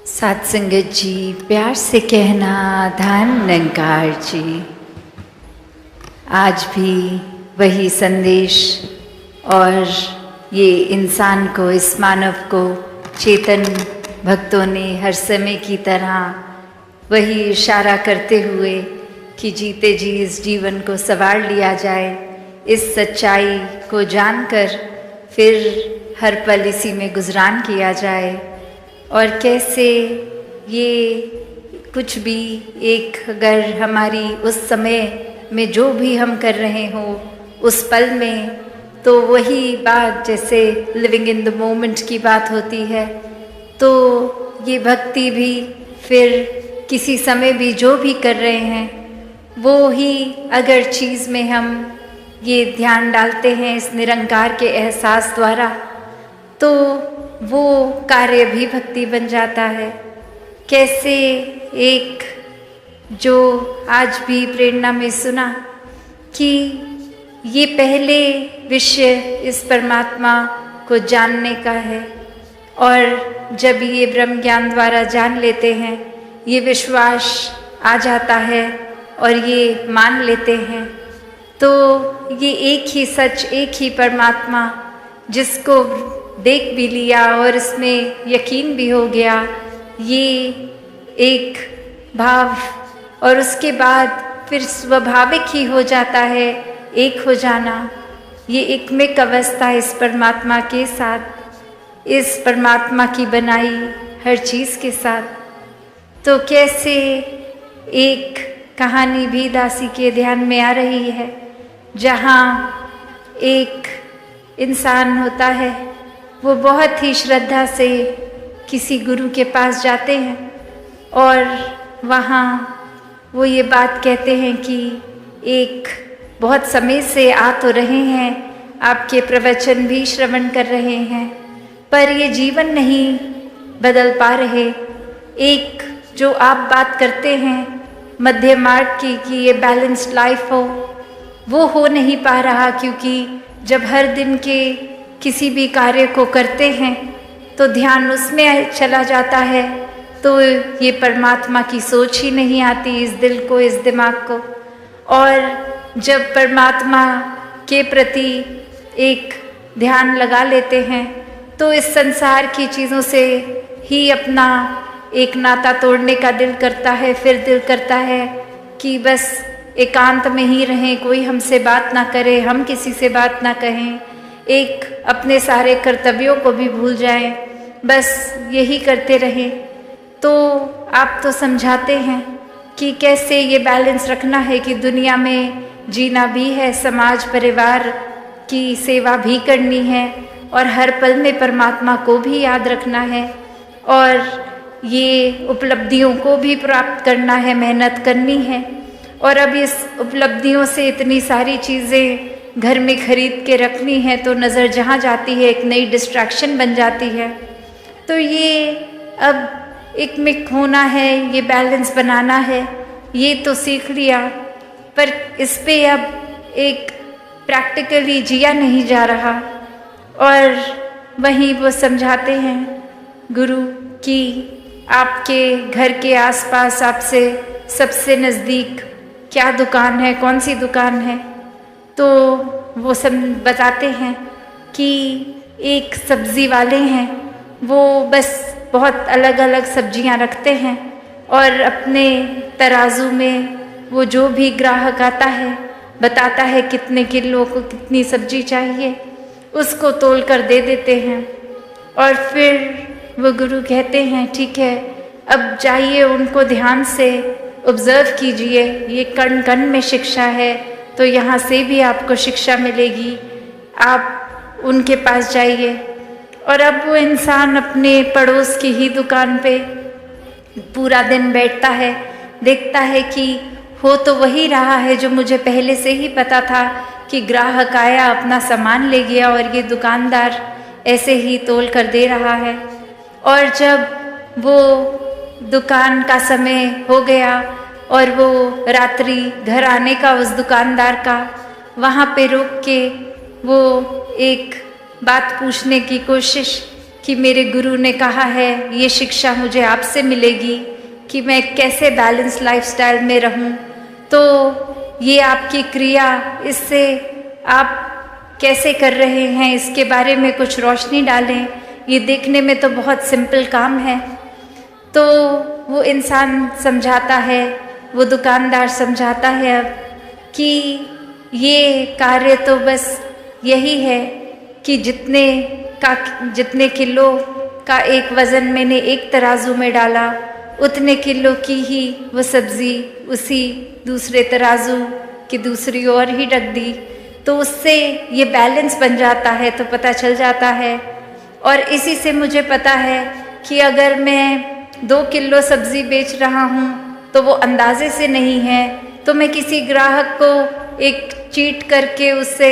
साथ संगत जी, प्यार से कहना धन निरंकार जी। आज भी वही संदेश और ये इंसान को, इस मानव को चेतन भक्तों ने हर समय की तरह वही इशारा करते हुए कि जीते जी इस जीवन को संवार लिया जाए, इस सच्चाई को जानकर फिर हर पल इसी में गुजरान किया जाए। और कैसे ये कुछ भी एक अगर हमारी उस समय में जो भी हम कर रहे हों उस पल में, तो वही बात जैसे लिविंग इन द मोमेंट की बात होती है, तो ये भक्ति भी फिर किसी समय भी जो भी कर रहे हैं वो ही अगर चीज़ में हम ये ध्यान डालते हैं इस निरंकार के एहसास द्वारा, तो वो कार्य भी भक्ति बन जाता है। कैसे एक जो आज भी प्रेरणा में सुना कि ये पहले विषय इस परमात्मा को जानने का है, और जब ये ब्रह्म ज्ञान द्वारा जान लेते हैं, ये विश्वास आ जाता है और ये मान लेते हैं, तो ये एक ही सच, एक ही परमात्मा जिसको देख भी लिया और इसमें यकीन भी हो गया, ये एक भाव और उसके बाद फिर स्वाभाविक ही हो जाता है एक हो जाना। ये एकमिक अवस्था इस परमात्मा के साथ, इस परमात्मा की बनाई हर चीज़ के साथ। तो कैसे एक कहानी भी दासी के ध्यान में आ रही है, जहाँ एक इंसान होता है, वो बहुत ही श्रद्धा से किसी गुरु के पास जाते हैं और वहाँ वो ये बात कहते हैं कि एक बहुत समय से आ तो रहे हैं, आपके प्रवचन भी श्रवण कर रहे हैं, पर ये जीवन नहीं बदल पा रहे। एक जो आप बात करते हैं मध्य मार्ग की कि ये बैलेंस्ड लाइफ हो, वो हो नहीं पा रहा, क्योंकि जब हर दिन के किसी भी कार्य को करते हैं तो ध्यान उसमें चला जाता है, तो ये परमात्मा की सोच ही नहीं आती इस दिल को, इस दिमाग को। और जब परमात्मा के प्रति एक ध्यान लगा लेते हैं तो इस संसार की चीज़ों से ही अपना एक नाता तोड़ने का दिल करता है। फिर दिल करता है कि बस एकांत में ही रहें, कोई हमसे बात ना करे, हम किसी से बात ना कहें, एक अपने सारे कर्तव्यों को भी भूल जाएं, बस यही करते रहें। तो आप तो समझाते हैं कि कैसे ये बैलेंस रखना है कि दुनिया में जीना भी है, समाज परिवार की सेवा भी करनी है, और हर पल में परमात्मा को भी याद रखना है, और ये उपलब्धियों को भी प्राप्त करना है, मेहनत करनी है। और अब इस उपलब्धियों से इतनी सारी चीज़ें घर में खरीद के रखनी है, तो नज़र जहाँ जाती है एक नई डिस्ट्रैक्शन बन जाती है। तो ये अब एक मिक होना है, ये बैलेंस बनाना है, ये तो सीख लिया, पर इस पे अब एक प्रैक्टिकली जिया नहीं जा रहा। और वहीं वो समझाते हैं गुरु कि आपके घर के आसपास आपसे सबसे नज़दीक क्या दुकान है, कौन सी दुकान है, तो वो सब बताते हैं कि एक सब्ज़ी वाले हैं, वो बस बहुत अलग अलग सब्जियां रखते हैं, और अपने तराजू में वो जो भी ग्राहक आता है बताता है कितने किलो को कितनी सब्जी चाहिए, उसको तोल कर दे देते हैं। और फिर वो गुरु कहते हैं ठीक है, अब जाइए उनको ध्यान से ऑब्जर्व कीजिए, ये कण कण में शिक्षा है, तो यहाँ से भी आपको शिक्षा मिलेगी, आप उनके पास जाइए। और अब वो इंसान अपने पड़ोस की ही दुकान पे पूरा दिन बैठता है, देखता है कि हो तो वही रहा है जो मुझे पहले से ही पता था, कि ग्राहक आया अपना सामान ले गया और ये दुकानदार ऐसे ही तोल कर दे रहा है। और जब वो दुकान का समय हो गया और वो रात्रि घर आने का उस दुकानदार का, वहाँ पे रुक के वो एक बात पूछने की कोशिश कि मेरे गुरु ने कहा है, ये शिक्षा मुझे आपसे मिलेगी कि मैं कैसे बैलेंस लाइफस्टाइल में रहूं। तो ये आपकी क्रिया, इससे आप कैसे कर रहे हैं इसके बारे में कुछ रोशनी डालें। ये देखने में तो बहुत सिंपल काम है। तो वो इंसान समझाता है, वो दुकानदार समझाता है अब कि ये कार्य तो बस यही है कि जितने किलो का एक वज़न मैंने एक तराजू में डाला, उतने किलो की ही वो सब्ज़ी उसी दूसरे तराजू की दूसरी ओर ही रख दी। तो उससे ये बैलेंस बन जाता है, तो पता चल जाता है। और इसी से मुझे पता है कि अगर मैं 2 किलो सब्ज़ी बेच रहा हूँ तो वो अंदाजे से नहीं है, तो मैं किसी ग्राहक को एक चीट करके उससे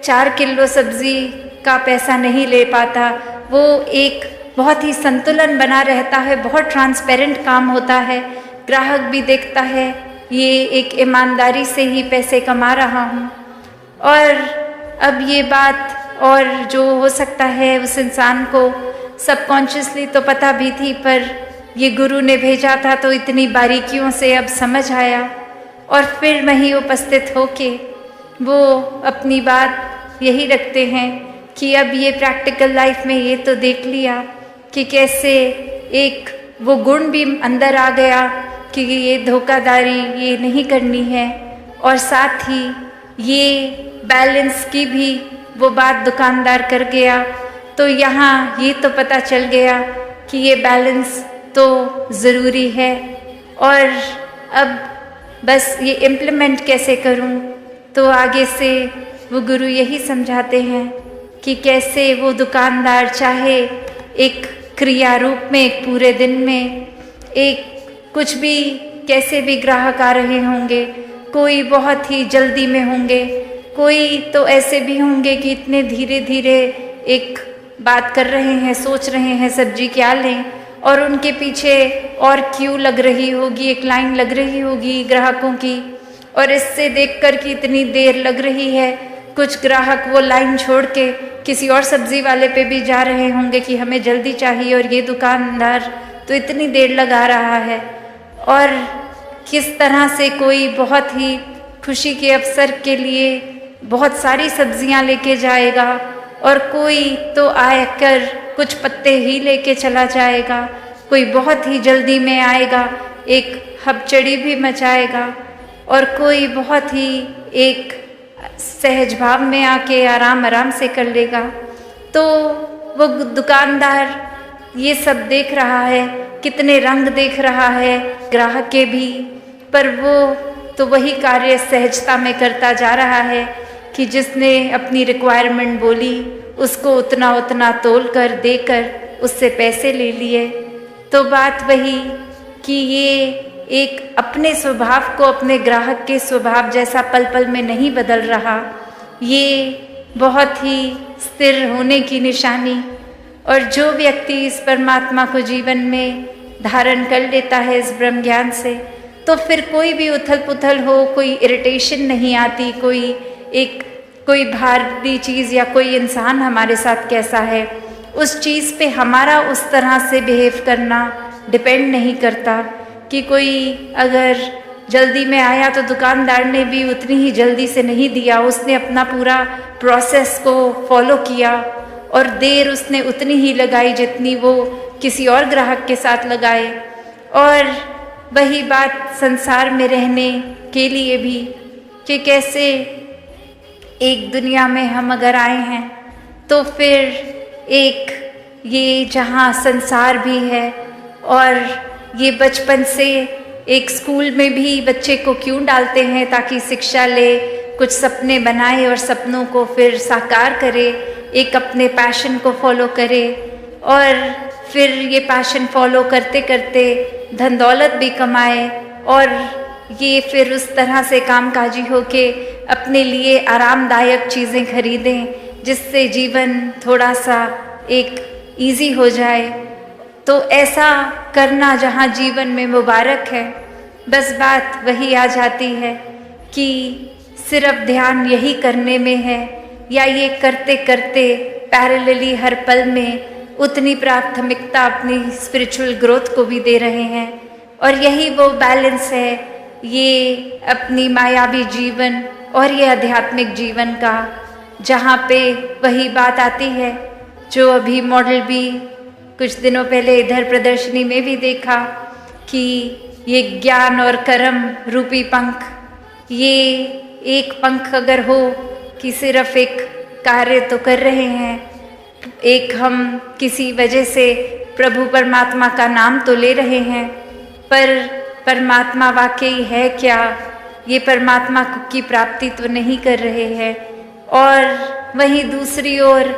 4 किलो सब्ज़ी का पैसा नहीं ले पाता। वो एक बहुत ही संतुलन बना रहता है, बहुत ट्रांसपेरेंट काम होता है। ग्राहक भी देखता है ये एक ईमानदारी से ही पैसे कमा रहा हूँ। और अब ये बात, और जो हो सकता है उस इंसान को सबकॉन्शियसली तो पता भी थी, पर ये गुरु ने भेजा था तो इतनी बारीकियों से अब समझ आया। और फिर वहीं उपस्थित होके वो अपनी बात यही रखते हैं कि अब ये प्रैक्टिकल लाइफ में ये तो देख लिया कि कैसे एक वो गुण भी अंदर आ गया कि ये धोखाधड़ी ये नहीं करनी है, और साथ ही ये बैलेंस की भी वो बात दुकानदार कर गया। तो यहाँ ये तो पता चल गया कि ये बैलेंस तो ज़रूरी है, और अब बस ये इम्प्लीमेंट कैसे करूँ। तो आगे से वो गुरु यही समझाते हैं कि कैसे वो दुकानदार चाहे एक क्रिया रूप में, एक पूरे दिन में, एक कुछ भी, कैसे भी ग्राहक आ रहे होंगे, कोई बहुत ही जल्दी में होंगे, कोई तो ऐसे भी होंगे कि इतने धीरे धीरे एक बात कर रहे हैं, सोच रहे हैं सब्जी क्या लें, और उनके पीछे और क्यू लग रही होगी, एक लाइन लग रही होगी ग्राहकों की। और इससे देखकर कि इतनी देर लग रही है, कुछ ग्राहक वो लाइन छोड़ के किसी और सब्जी वाले पे भी जा रहे होंगे कि हमें जल्दी चाहिए, और ये दुकानदार तो इतनी देर लगा रहा है। और किस तरह से कोई बहुत ही खुशी के अवसर के लिए बहुत सारी सब्जियां लेके जाएगा, और कोई तो आकर कुछ पत्ते ही लेके चला जाएगा, कोई बहुत ही जल्दी में आएगा, एक हबचड़ी भी मचाएगा, और कोई बहुत ही एक सहज भाव में आके आराम आराम से कर लेगा। तो वो दुकानदार ये सब देख रहा है, कितने रंग देख रहा है ग्राहक के भी, पर वो तो वही कार्य सहजता में करता जा रहा है कि जिसने अपनी रिक्वायरमेंट बोली उसको उतना उतना तोल कर देकर उससे पैसे ले लिए। तो बात वही कि ये एक अपने स्वभाव को अपने ग्राहक के स्वभाव जैसा पल पल में नहीं बदल रहा, ये बहुत ही स्थिर होने की निशानी। और जो व्यक्ति इस परमात्मा को जीवन में धारण कर लेता है इस ब्रह्म ज्ञान से, तो फिर कोई भी उथल पुथल हो, कोई इरिटेशन नहीं आती, कोई भारी चीज़ या कोई इंसान हमारे साथ कैसा है, उस चीज़ पे हमारा उस तरह से बिहेव करना डिपेंड नहीं करता। कि कोई अगर जल्दी में आया तो दुकानदार ने भी उतनी ही जल्दी से नहीं दिया, उसने अपना पूरा प्रोसेस को फॉलो किया, और देर उसने उतनी ही लगाई जितनी वो किसी और ग्राहक के साथ लगाए। और वही बात संसार में रहने के लिए भी कि कैसे एक दुनिया में हम अगर आए हैं तो फिर एक ये जहाँ संसार भी है, और ये बचपन से एक स्कूल में भी बच्चे को क्यों डालते हैं, ताकि शिक्षा ले, कुछ सपने बनाए और सपनों को फिर साकार करे, एक अपने पैशन को फॉलो करे, और फिर ये पैशन फॉलो करते करते धन दौलत भी कमाए, और ये फिर उस तरह से कामकाजी होके अपने लिए आरामदायक चीज़ें खरीदें जिससे जीवन थोड़ा सा एक इजी हो जाए। तो ऐसा करना जहाँ जीवन में मुबारक है, बस बात वही आ जाती है कि सिर्फ ध्यान यही करने में है, या ये करते करते पैरेलली हर पल में उतनी प्राथमिकता अपनी स्पिरिचुअल ग्रोथ को भी दे रहे हैं। और यही वो बैलेंस है, ये अपनी मायावी जीवन और ये आध्यात्मिक जीवन का, जहाँ पे वही बात आती है जो अभी मॉडल भी कुछ दिनों पहले इधर प्रदर्शनी में भी देखा कि ये ज्ञान और कर्म रूपी पंख, ये एक पंख अगर हो कि सिर्फ एक कार्य तो कर रहे हैं, एक हम किसी वजह से प्रभु परमात्मा का नाम तो ले रहे हैं, पर परमात्मा वाकई है क्या, ये परमात्मा की प्राप्ति तो नहीं कर रहे हैं। और वहीं दूसरी ओर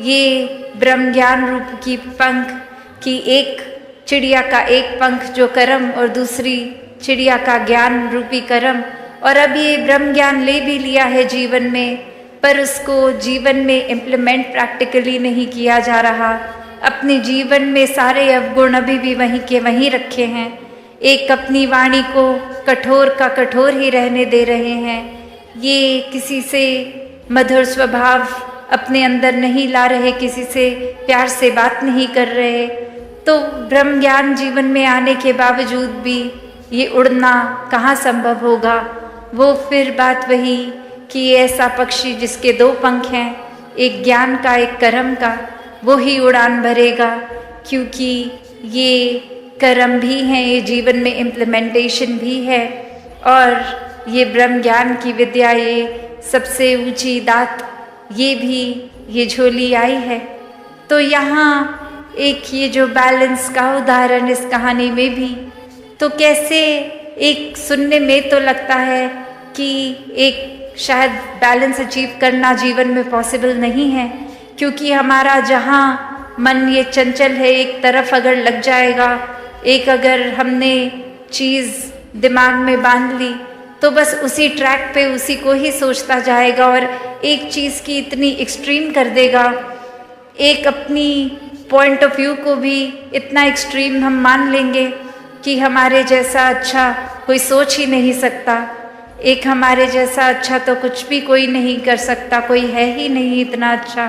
ये ब्रह्म ज्ञान रूप की पंख की एक चिड़िया का एक पंख जो कर्म और दूसरी चिड़िया का ज्ञान रूपी कर्म, और अब ये ब्रह्म ज्ञान ले भी लिया है जीवन में, पर उसको जीवन में इम्प्लीमेंट प्रैक्टिकली नहीं किया जा रहा। अपने जीवन में सारे अवगुण अभी भी वहीं के वहीं रखे हैं। एक अपनी वाणी को कठोर का कठोर ही रहने दे रहे हैं। ये किसी से मधुर स्वभाव अपने अंदर नहीं ला रहे, किसी से प्यार से बात नहीं कर रहे। तो ब्रह्म ज्ञान जीवन में आने के बावजूद भी ये उड़ना कहाँ संभव होगा। वो फिर बात वही कि ऐसा पक्षी जिसके दो पंख हैं, एक ज्ञान का एक कर्म का, वो ही उड़ान भरेगा, क्योंकि ये कर्म भी हैं, ये जीवन में इम्प्लीमेंटेशन भी है, और ये ब्रह्म ज्ञान की विद्या, ये सबसे ऊंची दात, ये भी ये झोली आई है। तो यहाँ एक ये जो बैलेंस का उदाहरण इस कहानी में भी, तो कैसे एक सुनने में तो लगता है कि एक शायद बैलेंस अचीव करना जीवन में पॉसिबल नहीं है, क्योंकि हमारा जहाँ मन ये चंचल है, एक तरफ अगर लग जाएगा, एक अगर हमने चीज़ दिमाग में बांध ली तो बस उसी ट्रैक पे उसी को ही सोचता जाएगा और एक चीज़ की इतनी एक्सट्रीम कर देगा, एक अपनी पॉइंट ऑफ व्यू को भी इतना एक्सट्रीम हम मान लेंगे कि हमारे जैसा अच्छा कोई सोच ही नहीं सकता, एक हमारे जैसा अच्छा तो कुछ भी कोई नहीं कर सकता, कोई है ही नहीं इतना अच्छा।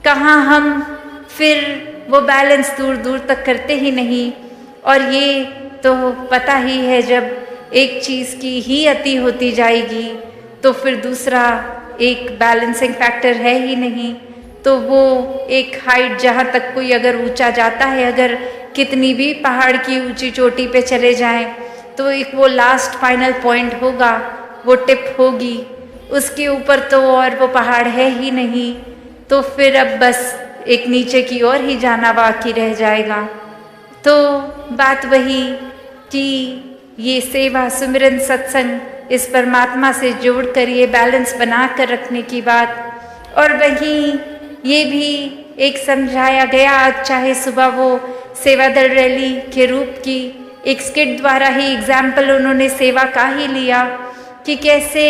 कहाँ हम फिर वो बैलेंस दूर दूर तक करते ही नहीं। और ये तो पता ही है, जब एक चीज़ की ही अति होती जाएगी तो फिर दूसरा एक बैलेंसिंग फैक्टर है ही नहीं। तो वो एक हाइट जहाँ तक कोई अगर ऊंचा जाता है, अगर कितनी भी पहाड़ की ऊंची चोटी पे चले जाएं, तो एक वो लास्ट फाइनल पॉइंट होगा, वो टिप होगी, उसके ऊपर तो और वो पहाड़ है ही नहीं। तो फिर अब बस एक नीचे की ओर ही जाना बाकी रह जाएगा। तो बात वही कि ये सेवा, सुमिरन, सत्संग, इस परमात्मा से जोड़कर ये बैलेंस बना कर रखने की बात, और वहीं ये भी एक समझाया गया, आज चाहे सुबह वो सेवा दल रैली के रूप की एक स्किट द्वारा ही एग्जाम्पल उन्होंने सेवा का ही लिया कि कैसे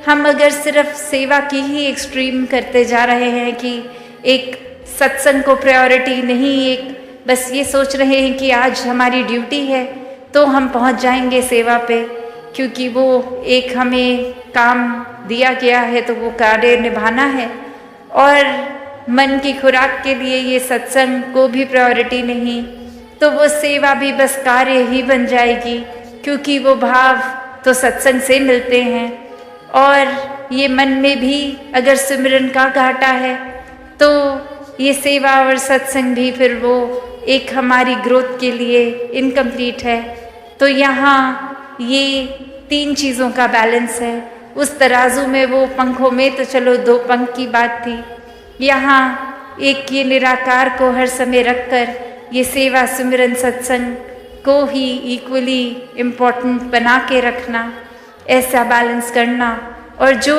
हम अगर सिर्फ सेवा की ही एक्सट्रीम करते जा रहे हैं कि एक सत्संग को प्रायोरिटी नहीं, एक बस ये सोच रहे हैं कि आज हमारी ड्यूटी है तो हम पहुंच जाएंगे सेवा पे, क्योंकि वो एक हमें काम दिया गया है तो वो कार्य निभाना है, और मन की खुराक के लिए ये सत्संग को भी प्रायोरिटी नहीं, तो वो सेवा भी बस कार्य ही बन जाएगी, क्योंकि वो भाव तो सत्संग से मिलते हैं। और ये मन में भी अगर सिमरन का घाटा है तो ये सेवा और सत्संग भी फिर वो एक हमारी ग्रोथ के लिए इनकम्प्लीट है। तो यहाँ ये तीन चीज़ों का बैलेंस है। उस तराजू में वो पंखों में तो चलो दो पंख की बात थी, यहाँ एक ये निराकार को हर समय रखकर ये सेवा, सुमिरन, सत्संग को ही इक्वली इम्पोर्टेंट बना के रखना, ऐसा बैलेंस करना। और जो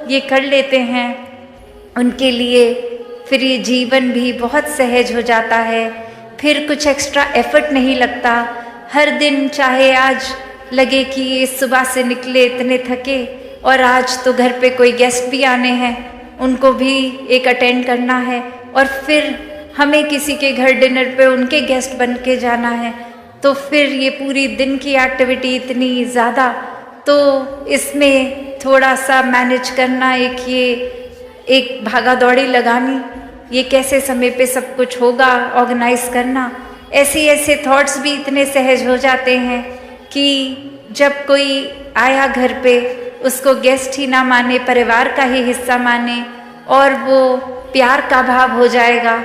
ये कर लेते हैं उनके लिए फिर ये जीवन भी बहुत सहज हो जाता है, फिर कुछ एक्स्ट्रा एफर्ट नहीं लगता। हर दिन चाहे आज लगे कि ये सुबह से निकले इतने थके और आज तो घर पे कोई गेस्ट भी आने हैं, उनको भी एक अटेंड करना है, और फिर हमें किसी के घर डिनर पे उनके गेस्ट बन के जाना है, तो फिर ये पूरी दिन की एक्टिविटी इतनी ज़्यादा, तो इसमें थोड़ा सा मैनेज करना, एक भागा दौड़ी लगानी, ये कैसे समय पे सब कुछ होगा, ऑर्गेनाइज करना, ऐसे थॉट्स भी इतने सहज हो जाते हैं कि जब कोई आया घर पे उसको गेस्ट ही ना माने, परिवार का ही हिस्सा माने और वो प्यार का भाव हो जाएगा,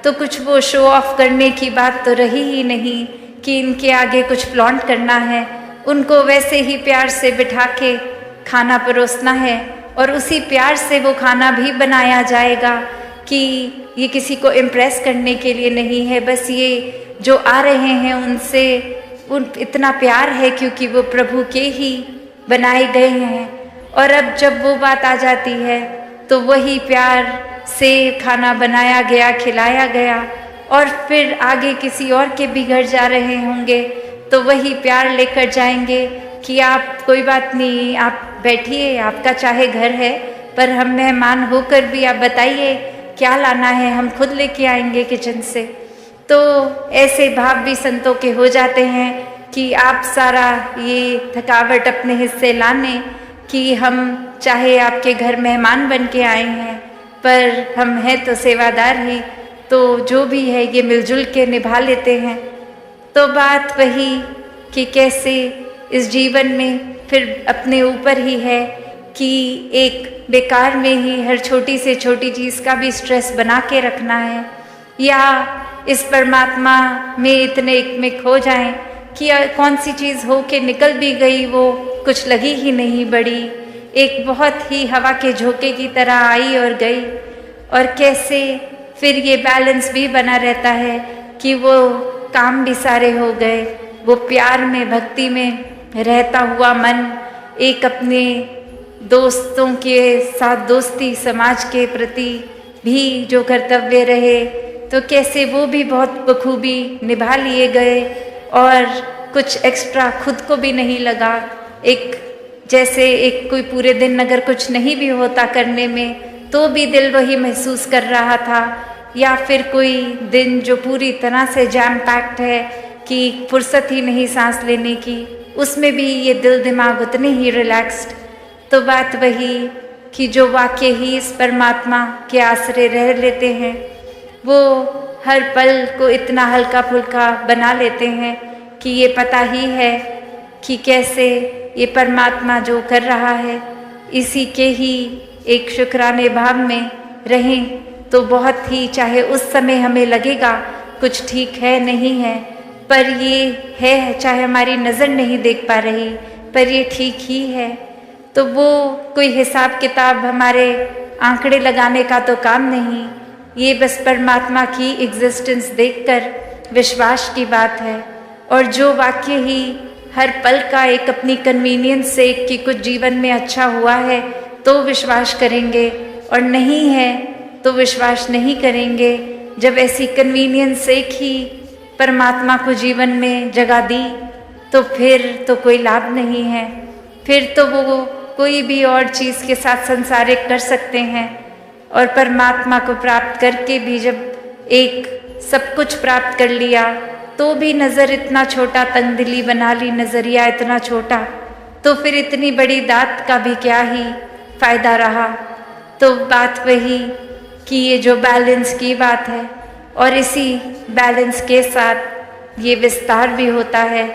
तो कुछ वो शो ऑफ करने की बात तो रही ही नहीं कि इनके आगे कुछ फ्लॉन्ट करना है। उनको वैसे ही प्यार से बिठा के खाना परोसना है और उसी प्यार से वो खाना भी बनाया जाएगा कि ये किसी को इम्प्रेस करने के लिए नहीं है, बस ये जो आ रहे हैं उनसे इतना प्यार है क्योंकि वो प्रभु के ही बनाए गए हैं। और अब जब वो बात आ जाती है तो वही प्यार से खाना बनाया गया, खिलाया गया और फिर आगे किसी और के भी घर जा रहे होंगे तो वही प्यार लेकर जाएंगे कि आप कोई बात नहीं, आप बैठिए, आपका चाहे घर है पर हम मेहमान होकर भी आप बताइए क्या लाना है, हम खुद लेके आएंगे किचन से। तो ऐसे भाव भी संतों के हो जाते हैं कि आप सारा ये थकावट अपने हिस्से लाने कि हम चाहे आपके घर मेहमान बन के आए हैं पर हम हैं तो सेवादार ही, तो जो भी है ये मिलजुल के निभा लेते हैं। तो बात वही कि कैसे इस जीवन में फिर अपने ऊपर ही है कि एक बेकार में ही हर छोटी से छोटी चीज़ का भी स्ट्रेस बना के रखना है, या इस परमात्मा में इतने एक में खो जाएं कि कौन सी चीज़ हो के निकल भी गई वो कुछ लगी ही नहीं बड़ी, एक बहुत ही हवा के झोंके की तरह आई और गई। और कैसे फिर ये बैलेंस भी बना रहता है कि वो काम भी सारे हो गए, वो प्यार में भक्ति में रहता हुआ मन एक अपने दोस्तों के साथ दोस्ती, समाज के प्रति भी जो कर्तव्य रहे तो कैसे वो भी बहुत बखूबी निभा लिए गए और कुछ एक्स्ट्रा खुद को भी नहीं लगा। एक जैसे एक कोई पूरे दिन अगर कुछ नहीं भी होता करने में तो भी दिल वही महसूस कर रहा था, या फिर कोई दिन जो पूरी तरह से जैम पैक्ड है कि फुर्सत ही नहीं सांस लेने की, उसमें भी ये दिल दिमाग उतने ही रिलैक्स्ड। तो बात वही कि जो वाक्य ही इस परमात्मा के आश्रय रह लेते हैं वो हर पल को इतना हल्का फुल्का बना लेते हैं कि ये पता ही है कि कैसे ये परमात्मा जो कर रहा है इसी के ही एक शुक्राने भाव में रहें तो बहुत ही, चाहे उस समय हमें लगेगा कुछ ठीक है नहीं है, पर ये है, चाहे हमारी नज़र नहीं देख पा रही पर ये ठीक ही है। तो वो कोई हिसाब किताब हमारे आंकड़े लगाने का तो काम नहीं, ये बस परमात्मा की एग्जिस्टेंस देखकर विश्वास की बात है। और जो वाक्य ही हर पल का एक अपनी कन्वीनियंस से कि कुछ जीवन में अच्छा हुआ है तो विश्वास करेंगे और नहीं है तो विश्वास नहीं करेंगे। जब ऐसी कन्वीनियंस से ही परमात्मा को जीवन में जगह दी तो फिर तो कोई लाभ नहीं है, फिर तो वो कोई भी और चीज़ के साथ संसारिक कर सकते हैं। और परमात्मा को प्राप्त करके भी जब एक सब कुछ प्राप्त कर लिया तो भी नज़र इतना छोटा, तंगदिली बना ली, नज़रिया इतना छोटा, तो फिर इतनी बड़ी दात का भी क्या ही फ़ायदा रहा। तो बात वही कि ये जो बैलेंस की बात है और इसी बैलेंस के साथ ये विस्तार भी होता है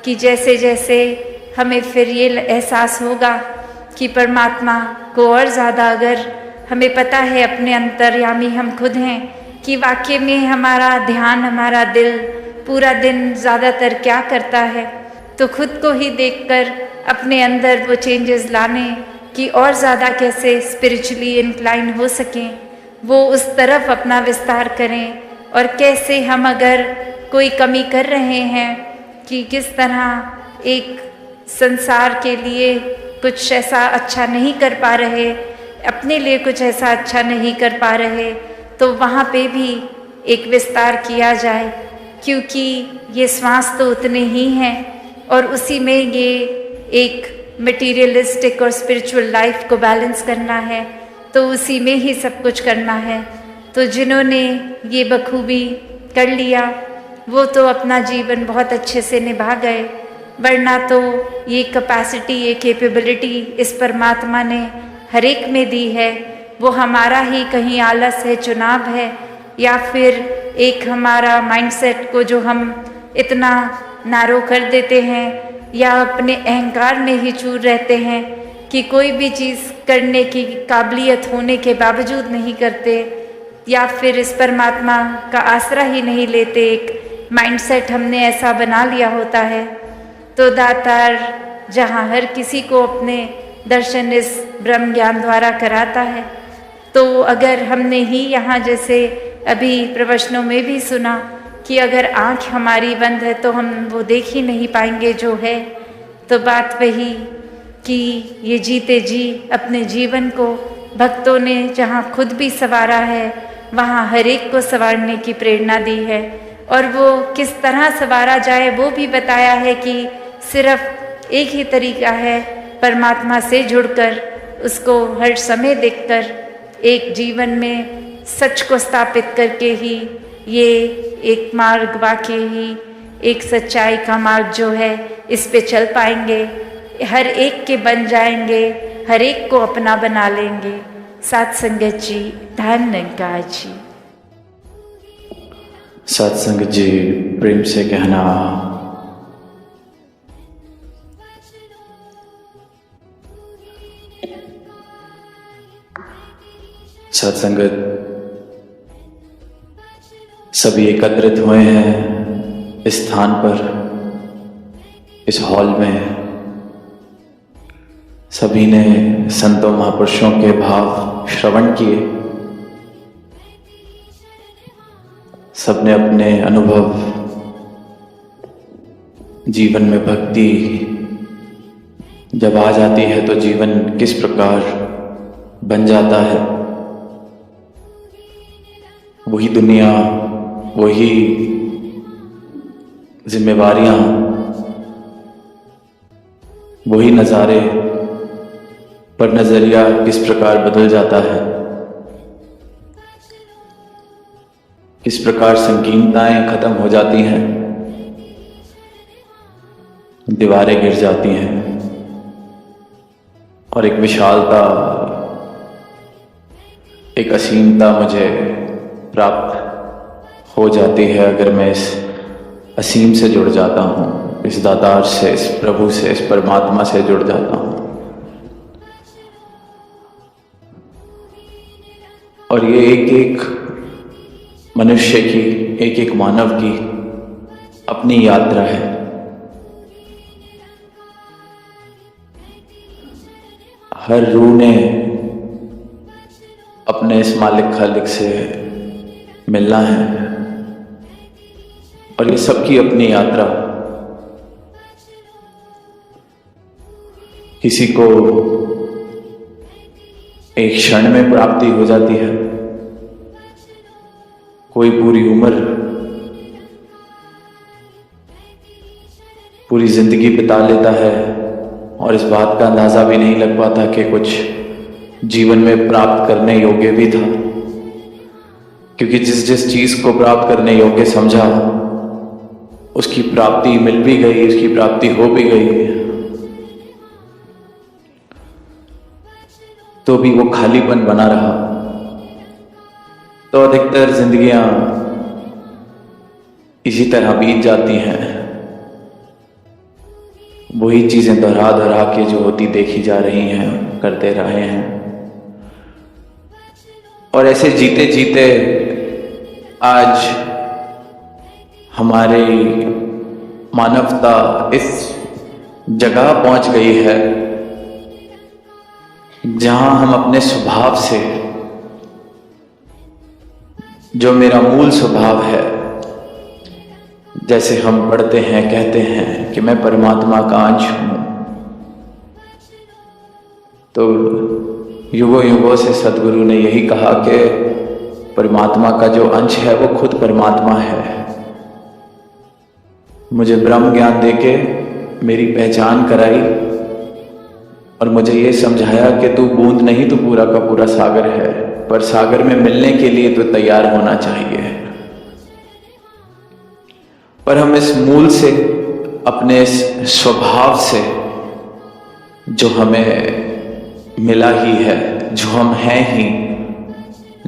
कि जैसे जैसे हमें फिर ये एहसास होगा कि परमात्मा को और ज़्यादा अगर हमें पता है अपने अंतर्यामी हम खुद हैं कि वाकई में हमारा ध्यान, हमारा दिल पूरा दिन ज़्यादातर क्या करता है, तो खुद को ही देखकर अपने अंदर वो चेंजेस लाने कि और ज़्यादा कैसे स्पिरिचुअली इंक्लाइन हो सकें, वो उस तरफ अपना विस्तार करें। और कैसे हम अगर कोई कमी कर रहे हैं कि किस तरह एक संसार के लिए कुछ ऐसा अच्छा नहीं कर पा रहे, अपने लिए कुछ ऐसा अच्छा नहीं कर पा रहे, तो वहाँ पे भी एक विस्तार किया जाए, क्योंकि ये श्वास तो उतने ही हैं और उसी में ये एक मटीरियलिस्टिक और स्पिरिचुअल लाइफ को बैलेंस करना है, तो उसी में ही सब कुछ करना है। तो जिन्होंने ये बखूबी कर लिया वो तो अपना जीवन बहुत अच्छे से निभा गए, वरना तो ये कैपेसिटी, ये कैपेबिलिटी इस परमात्मा ने हर एक में दी है वो हमारा ही कहीं आलस है, चुनाव है, या फिर एक हमारा माइंडसेट को जो हम इतना नारो कर देते हैं या अपने अहंकार में ही चूर रहते हैं कि कोई भी चीज़ करने की काबिलियत होने के बावजूद नहीं करते, या फिर इस परमात्मा का आसरा ही नहीं लेते। एक माइंडसेट हमने ऐसा बना लिया होता है। तो दातार जहाँ हर किसी को अपने दर्शन इस ब्रह्म ज्ञान द्वारा कराता है, तो अगर हमने ही यहाँ जैसे अभी प्रवचनों में भी सुना कि अगर आँख हमारी बंद है तो हम वो देख ही नहीं पाएंगे जो है, तो बात वही कि ये जीते जी अपने जीवन को भक्तों ने जहाँ खुद भी संवारा है वहाँ हर एक को संवारने की प्रेरणा दी है। और वो किस तरह संवारा जाए वो भी बताया है कि सिर्फ एक ही तरीका है, परमात्मा से जुड़कर, उसको हर समय देखकर, एक जीवन में सच को स्थापित करके ही ये एक मार्ग वाकई ही एक सच्चाई का मार्ग जो है इस पे चल पाएंगे, हर एक के बन जाएंगे, हर एक को अपना बना लेंगे। सात संगत जी, धन निरंकार जी। सात संगत जी, प्रेम से कहना सत्संगत सभी एकत्रित हुए हैं इस स्थान पर, इस हॉल में। सभी ने संतों महापुरुषों के भाव श्रवण किए, सबने अपने अनुभव, जीवन में भक्ति जब आ जाती है तो जीवन किस प्रकार बन जाता है, वही दुनिया, वही जिम्मेवारियां, वही नज़ारे, पर नजरिया किस प्रकार बदल जाता है, किस प्रकार संकीर्णताएं खत्म हो जाती हैं, दीवारें गिर जाती हैं और एक विशालता, एक असीमता मुझे प्राप्त हो जाती है अगर मैं इस असीम से जुड़ जाता हूँ, इस दातार से, इस प्रभु से, इस परमात्मा से जुड़ जाता हूँ। और ये एक एक मनुष्य की, एक एक मानव की अपनी यात्रा है। हर रूह ने अपने इस मालिक खालिक से मिलना है और ये सबकी अपनी यात्रा। किसी को एक क्षण में प्राप्ति हो जाती है, कोई पूरी उम्र, पूरी जिंदगी बिता लेता है और इस बात का अंदाजा भी नहीं लग पाता कि कुछ जीवन में प्राप्त करने योग्य भी था, क्योंकि जिस जिस चीज को प्राप्त करने योग्य समझा उसकी प्राप्ति मिल भी गई, उसकी प्राप्ति हो भी गई, तो भी वो खालीपन बना रहा। तो अधिकतर जिंदगियां इसी तरह बीत जाती हैं, वही चीजें दोहरा दोहरा के जो होती देखी जा रही हैं, करते रहे हैं। और ऐसे जीते जीते आज हमारी मानवता इस जगह पहुंच गई है जहां हम अपने स्वभाव से, जो मेरा मूल स्वभाव है, जैसे हम पढ़ते हैं, कहते हैं कि मैं परमात्मा का अंश हूं, तो युगों युगों से सदगुरु ने यही कहा कि परमात्मा का जो अंश है वो खुद परमात्मा है। मुझे ब्रह्म ज्ञान देके मेरी पहचान कराई और मुझे ये समझाया कि तू बूंद नहीं, तू पूरा का पूरा सागर है, पर सागर में मिलने के लिए तो तैयार होना चाहिए। पर हम इस मूल से, अपने इस स्वभाव से, जो हमें मिला ही है, जो हम हैं ही,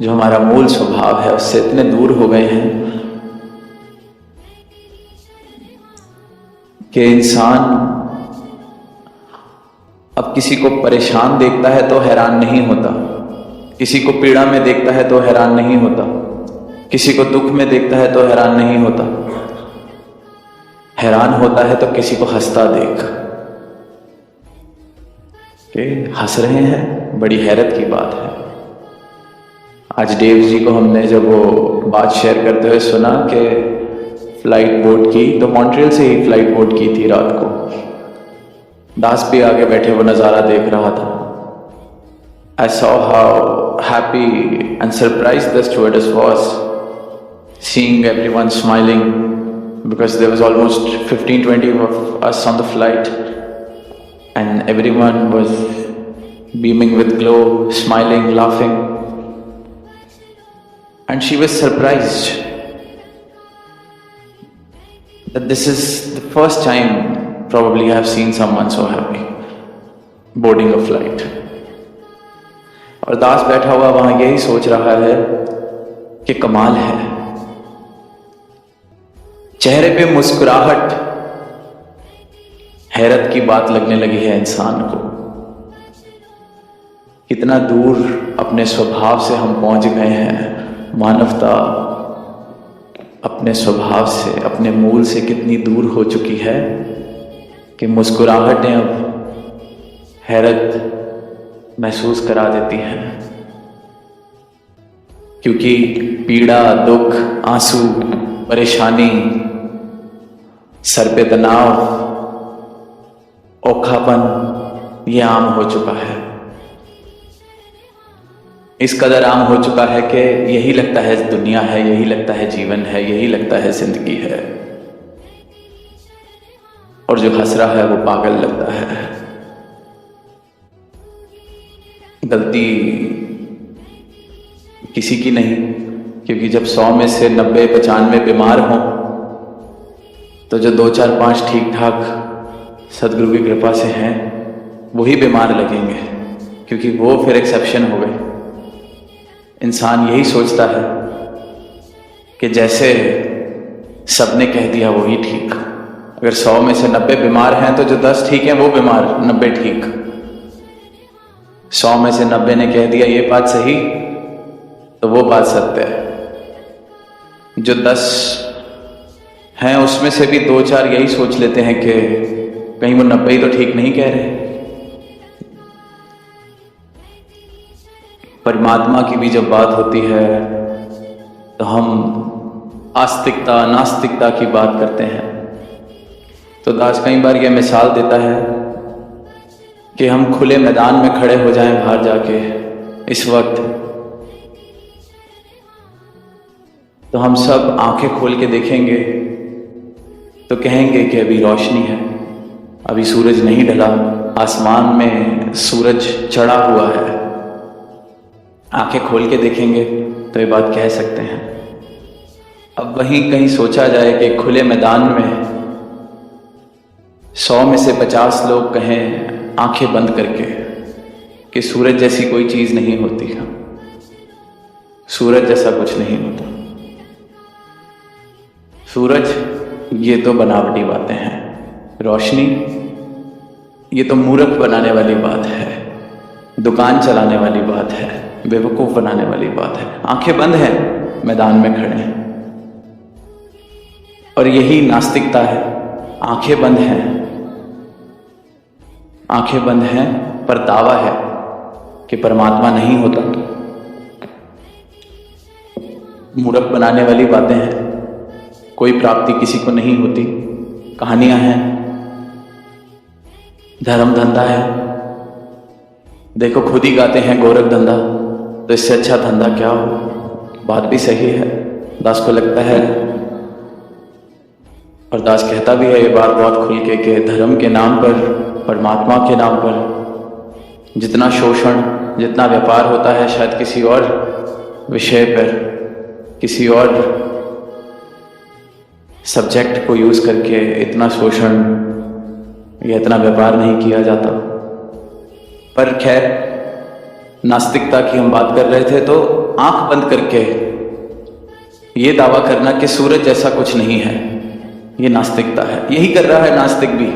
जो हमारा मूल स्वभाव है उससे इतने दूर हो गए हैं कि इंसान अब किसी को परेशान देखता है तो हैरान नहीं होता, किसी को पीड़ा में देखता है तो हैरान नहीं होता, किसी को दुख में देखता है तो हैरान नहीं होता। हैरान होता है तो किसी को हंसता देख के हंस रहे हैं, बड़ी हैरत की बात है। आज देव जी को हमने जब वो बात शेयर करते हुए सुना कि फ्लाइट बोर्ड की, तो मॉन्ट्रियल से ही फ्लाइट बोर्ड की थी रात को। दास भी आगे बैठे वो नज़ारा देख रहा था। I saw how happy and surprised the stewardess was seeing everyone smiling, because there was almost 15-20 of us on the flight and everyone was beaming with glow, smiling, laughing, and she was surprised that this is the first time probably I have seen someone so happy boarding a flight. और दास बैठा हुआ वहां यही सोच रहा है कि कमाल है, चेहरे पे मुस्कुराहट हैरत की बात लगने लगी है इंसान को। कितना दूर अपने स्वभाव से हम पहुंच गए हैं। मानवता अपने स्वभाव से, अपने मूल से कितनी दूर हो चुकी है कि मुस्कुराहटें अब हैरत महसूस करा देती हैं, क्योंकि पीड़ा, दुख, आंसू, परेशानी, सर पे तनाव, औखापन ये आम हो चुका है। इस कदर आम हो चुका है कि यही लगता है दुनिया है, यही लगता है जीवन है, यही लगता है जिंदगी है, और जो हंस रहा है वो पागल लगता है। गलती किसी की नहीं, क्योंकि जब 100 में से 90-95 बीमार हों तो जो 2-4-5 ठीक ठाक सदगुरु की कृपा से हैं वही बीमार लगेंगे, क्योंकि वो फिर एक्सेप्शन हो गए। इंसान यही सोचता है कि जैसे सबने कह दिया वही ठीक। अगर 100 में से 90 बीमार हैं तो जो 10 ठीक हैं वो बीमार, 90 ठीक। 100 में से 90 ने कह दिया ये बात सही तो वो बात सत्य है। जो 10 हैं उसमें से भी 2-4 यही सोच लेते हैं कि कहीं वो 90 ही तो ठीक नहीं कह रहे। परमात्मा की भी जब बात होती है तो हम आस्तिकता, नास्तिकता की बात करते हैं। तो दास कई बार यह मिसाल देता है कि हम खुले मैदान में खड़े हो जाएं बाहर जाके इस वक्त, तो हम सब आंखें खोल के देखेंगे तो कहेंगे कि अभी रोशनी है, अभी सूरज नहीं ढला, आसमान में सूरज चढ़ा हुआ है। आंखें खोल के देखेंगे तो ये बात कह सकते हैं। अब वहीं कहीं सोचा जाए कि खुले मैदान में 100 में से 50 लोग कहें आंखें बंद करके कि सूरज जैसी कोई चीज नहीं होती है, सूरज जैसा कुछ नहीं होता, सूरज ये तो बनावटी बातें हैं, रोशनी ये तो मूर्ख बनाने वाली बात है, दुकान चलाने वाली बात है, बेवकूफ बनाने वाली बात है। आंखें बंद हैं, मैदान में खड़े हैं, और यही नास्तिकता है। आंखें बंद हैं, आंखें बंद हैं, पर दावा है कि परमात्मा नहीं होता। मूर्ख बनाने वाली बातें हैं, कोई प्राप्ति किसी को नहीं होती, कहानियां हैं, धर्म धंधा है। देखो खुद ही गाते हैं गोरख धंधा, तो इससे अच्छा धंधा क्या हो। बात भी सही है, दास को लगता है, और दास कहता भी है ये बात बहुत खुल के कि धर्म के नाम पर, परमात्मा के नाम पर जितना शोषण, जितना व्यापार होता है, शायद किसी और विषय पर, किसी और सब्जेक्ट को यूज करके इतना शोषण या इतना व्यापार नहीं किया जाता। पर खैर, नास्तिकता की हम बात कर रहे थे, तो आंख बंद करके ये दावा करना कि सूरज जैसा कुछ नहीं है, ये नास्तिकता है। यही कर रहा है नास्तिक भी।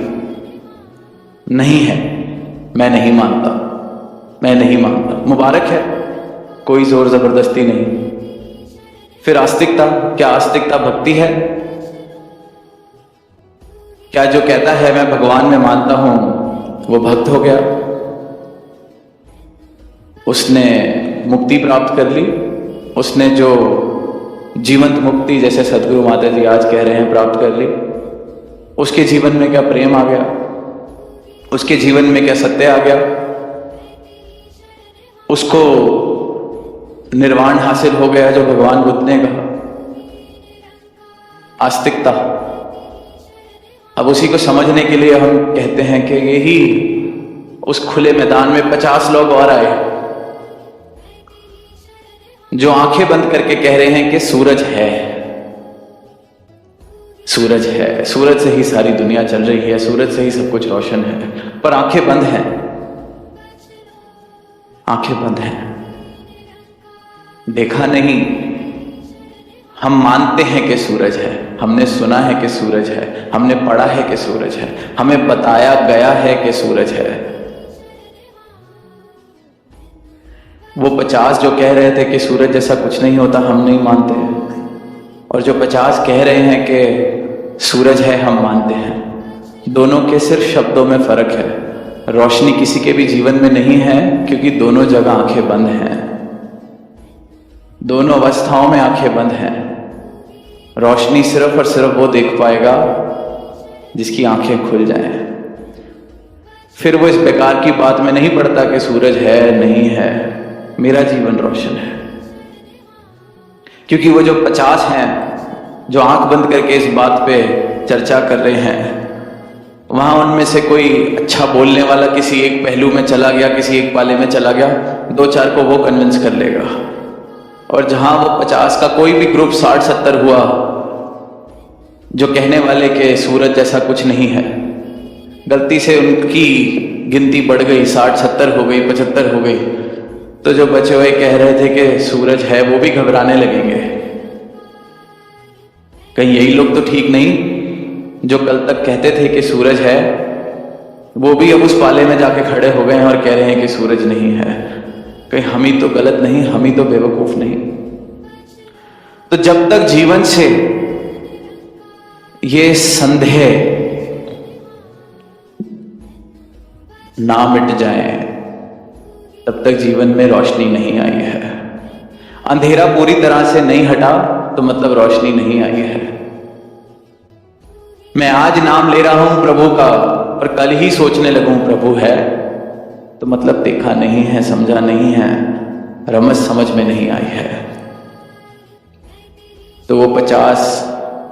नहीं है, मैं नहीं मानता, मैं नहीं मानता। मुबारक है, कोई जोर जबरदस्ती नहीं। फिर आस्तिकता, क्या आस्तिकता भक्ति है? क्या जो कहता है मैं भगवान में मानता हूं वो भक्त हो गया? उसने मुक्ति प्राप्त कर ली, उसने जो जीवंत मुक्ति जैसे सदगुरु माता जी आज कह रहे हैं प्राप्त कर ली। उसके जीवन में क्या प्रेम आ गया? उसके जीवन में क्या सत्य आ गया? उसको निर्वाण हासिल हो गया जो भगवान बुद्ध ने कहा। आस्तिकता। अब उसी को समझने के लिए हम कहते हैं कि यही उस खुले मैदान में 50 लोग और आए जो आंखें बंद करके कह रहे हैं कि सूरज है, सूरज है, सूरज से ही सारी दुनिया चल रही है, सूरज से ही सब कुछ रोशन है, पर आंखें बंद हैं, आंखें बंद हैं, देखा नहीं। हम मानते हैं कि सूरज है, हमने सुना है कि सूरज है, हमने पढ़ा है कि सूरज है, हमें बताया गया है कि सूरज है। वो 50 जो कह रहे थे कि सूरज जैसा कुछ नहीं होता, हम नहीं मानते, और जो 50 कह रहे हैं कि सूरज है, हम मानते हैं। दोनों के सिर्फ शब्दों में फर्क है। रोशनी किसी के भी जीवन में नहीं है क्योंकि दोनों जगह आंखें बंद हैं, दोनों अवस्थाओं में आंखें बंद हैं। रोशनी सिर्फ और सिर्फ वो देख पाएगा जिसकी आंखें खुल जाएं। फिर वो इस बेकार की बात में नहीं पड़ता कि सूरज है नहीं है, मेरा जीवन रोशन है। क्योंकि वो जो 50 हैं जो आंख बंद करके इस बात पे चर्चा कर रहे हैं, वहां उनमें से कोई अच्छा बोलने वाला किसी एक पहलू में चला गया, किसी एक पाले में चला गया, 2-4 को वो कन्विंस कर लेगा। और जहां वो 50 का कोई भी ग्रुप 60-70 हुआ जो कहने वाले के सूरज जैसा कुछ नहीं है, गलती से उनकी गिनती बढ़ गई, 60-70 हो गई, 75 हो गई, तो जो बचे हुए कह रहे थे कि सूरज है वो भी घबराने लगेंगे। कहीं यही लोग तो ठीक नहीं जो कल तक कहते थे कि सूरज है, वो भी अब उस पाले में जाके खड़े हो गए हैं और कह रहे हैं कि सूरज नहीं है। कहीं हम ही तो गलत नहीं, हम ही तो बेवकूफ नहीं। तो जब तक जीवन से ये संदेह ना मिट जाए तब तक जीवन में रोशनी नहीं आई है। अंधेरा पूरी तरह से नहीं हटा तो मतलब रोशनी नहीं आई है। मैं आज नाम ले रहा हूं प्रभु का, पर कल ही सोचने लगूं प्रभु है, तो मतलब देखा नहीं है, समझा नहीं है, रमज समझ में नहीं आई है। तो वो 50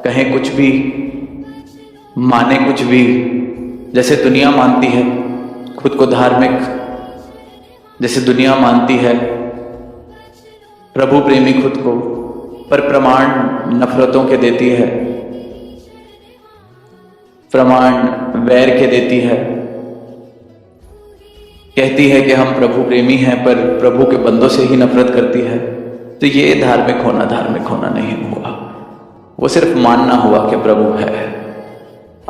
कहें कुछ भी, माने कुछ भी, जैसे दुनिया मानती है खुद को धार्मिक, जैसे दुनिया मानती है प्रभु प्रेमी खुद को, पर प्रमाण नफरतों के देती है, प्रमाण वैर के देती है। कहती है कि हम प्रभु प्रेमी हैं पर प्रभु के बंदों से ही नफरत करती है। तो ये धार्मिक होना नहीं हुआ, वो सिर्फ मानना हुआ कि प्रभु है।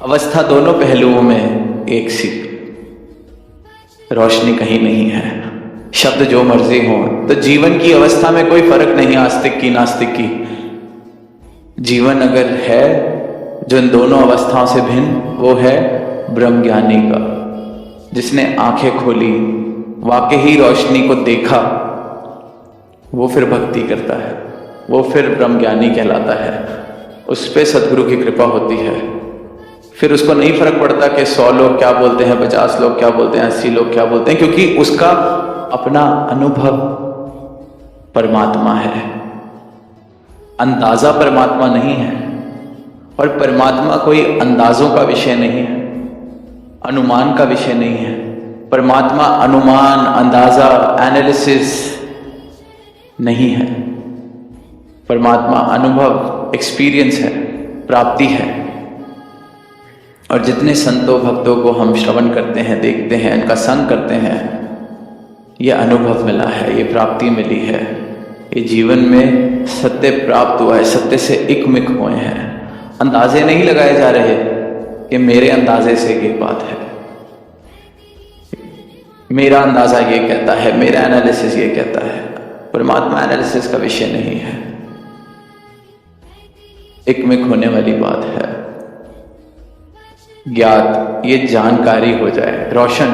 अवस्था दोनों पहलुओं में एक सी, रोशनी कहीं नहीं है। शब्द जो मर्जी हो, तो जीवन की अवस्था में कोई फर्क नहीं आस्तिक की नास्तिक की। जीवन अगर है जो इन दोनों अवस्थाओं से भिन्न, वो है ब्रह्मज्ञानी का, जिसने आंखें खोली, वाकई ही रोशनी को देखा, वो फिर भक्ति करता है, वो फिर ब्रह्मज्ञानी कहलाता है। उस पे सदगुरु की कृपा होती है। फिर उसको नहीं फर्क पड़ता कि 100 लोग क्या बोलते हैं, 50 लोग क्या बोलते हैं, 80 लोग क्या बोलते हैं, क्योंकि उसका अपना अनुभव परमात्मा है, अंदाजा परमात्मा नहीं है। और परमात्मा कोई अंदाजों का विषय नहीं है, अनुमान का विषय नहीं है। परमात्मा अनुमान, अंदाजा, एनालिसिस नहीं है। परमात्मा अनुभव, एक्सपीरियंस है, प्राप्ति है। और जितने संतों भक्तों को हम श्रवण करते हैं, देखते हैं, इनका संग करते हैं, यह अनुभव मिला है, ये प्राप्ति मिली है। ये जीवन में सत्य प्राप्त हुआ है, सत्य से इकमिक हुए हैं। अंदाजे नहीं लगाए जा रहे कि मेरे अंदाजे से ये बात है, मेरा अंदाजा ये कहता है, मेरा एनालिसिस ये कहता है। परमात्मा एनालिसिस का विषय नहीं है, इकमिक होने वाली बात है। ज्ञात ये जानकारी हो जाए, रोशन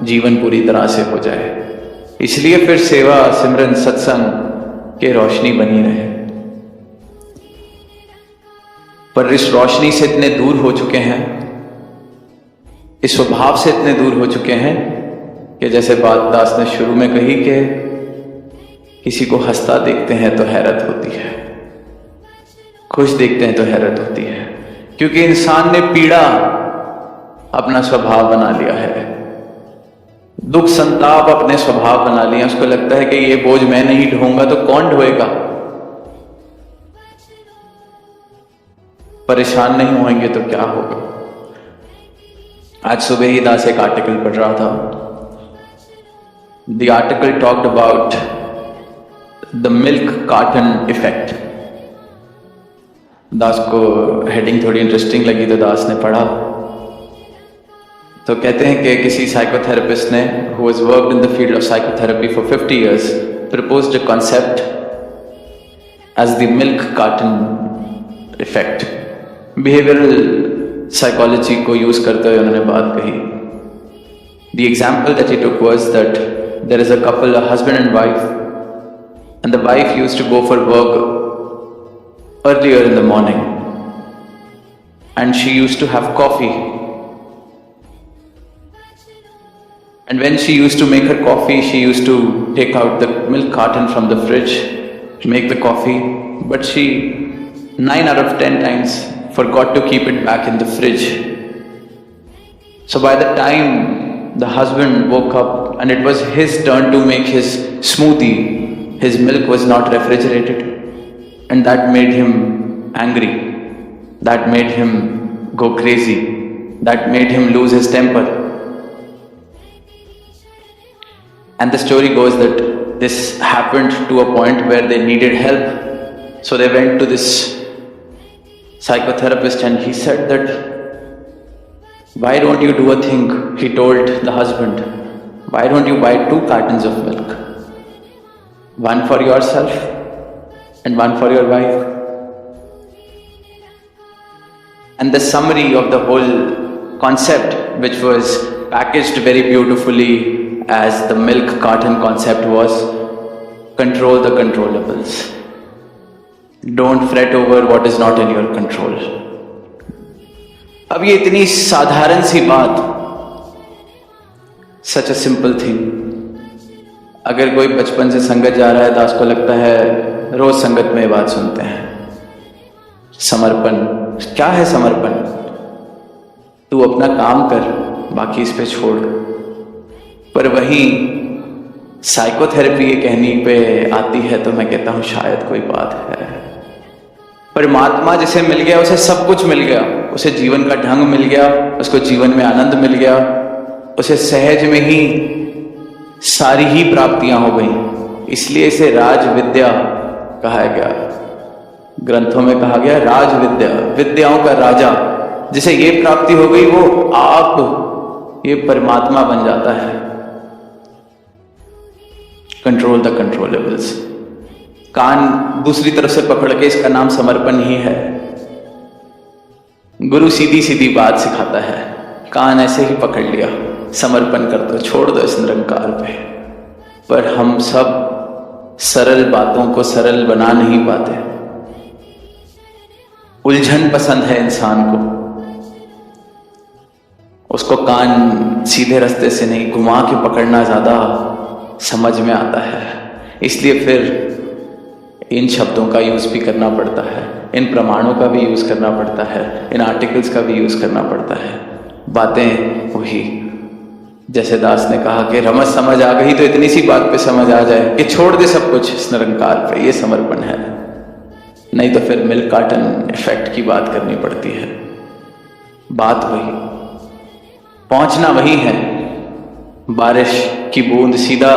जीवन पूरी तरह से हो जाए। इसलिए फिर सेवा, सिमरन, सत्संग के रोशनी बनी रहे। पर इस रोशनी से इतने दूर हो चुके हैं, इस स्वभाव से इतने दूर हो चुके हैं कि जैसे बात दास ने शुरू में कही कि किसी को हंसता देखते हैं तो हैरत होती है, खुश देखते हैं तो हैरत होती है, क्योंकि इंसान ने पीड़ा अपना स्वभाव बना लिया है, दुख संताप अपने स्वभाव बना लिया। उसको लगता है कि ये बोझ मैं नहीं ढोऊंगा तो कौन ढोएगा। परेशान नहीं होंगे तो क्या होगा। आज सुबह ही दास एक आर्टिकल पढ़ रहा था। The article talked about the milk carton effect. दास को हेडिंग थोड़ी इंटरेस्टिंग लगी तो दास ने पढ़ा। तो कहते हैं कि किसी साइकोथेरेपिस्ट ने who has worked in the field of psychotherapy for 50 years proposed a concept as the milk carton effect. Behavioral psychology को यूज करते हुए उन्होंने बात कही। The example that he took was that there is a couple, a husband and wife, and the wife used to go for work earlier in the morning, and she used to have coffee. And when she used to make her coffee, she used to take out the milk carton from the fridge to make the coffee, but she 9 out of 10 times forgot to keep it back in the fridge. So by the time the husband woke up and it was his turn to make his smoothie, his milk was not refrigerated, and that made him angry, that made him go crazy, that made him lose his temper. And the story goes that this happened to a point where they needed help. So they went to this psychotherapist and he said that, why don't you do a thing? He told the husband, why don't you buy 2 cartons of milk? One for yourself and one for your wife. And the summary of the whole concept, which was packaged very beautifully as the milk carton concept, was control the controllables. Don't fret over what is not in your control. अब ये इतनी साधारण सी बात, such a simple thing. अगर कोई बचपन से संगत जा रहा है तो उसको लगता है रोज संगत में ये बात सुनते हैं। समर्पण क्या है? समर्पण, तू अपना काम कर, बाकी इस पे छोड़। पर वहीं साइकोथेरेपी ये कहने पे आती है तो मैं कहता हूं शायद कोई बात है। परमात्मा जिसे मिल गया उसे सब कुछ मिल गया, उसे जीवन का ढंग मिल गया, उसको जीवन में आनंद मिल गया, उसे सहज में ही सारी ही प्राप्तियां हो गई। इसलिए इसे राज विद्या कहा गया, ग्रंथों में कहा गया राज विद्या, विद्याओं का राजा। जिसे ये प्राप्ति हो गई वो आप ये परमात्मा बन जाता है। Control the controllables. कान दूसरी तरफ से पकड़ के, इसका नाम समर्पण ही है। गुरु सीधी सीधी बात सिखाता है, कान ऐसे ही पकड़ लिया, समर्पण कर दो, छोड़ दो इस निरंकार पे। पर हम सब सरल बातों को सरल बना नहीं पाते। उलझन पसंद है इंसान को, उसको कान सीधे रास्ते से नहीं घुमा के पकड़ना ज्यादा समझ में आता है। इसलिए फिर इन शब्दों का यूज भी करना पड़ता है, इन प्रमाणों का भी यूज करना पड़ता है, इन आर्टिकल्स का भी यूज करना पड़ता है। बातें वही, जैसे दास ने कहा कि रमज समझ आ गई तो इतनी सी बात पे समझ आ जाए कि छोड़ दे सब कुछ इस निरंकार पे, ये समर्पण है। नहीं तो फिर मिल्क कार्टन इफेक्ट की बात करनी पड़ती है। बात वही, पहुंचना वही है। बारिश की बूंद सीधा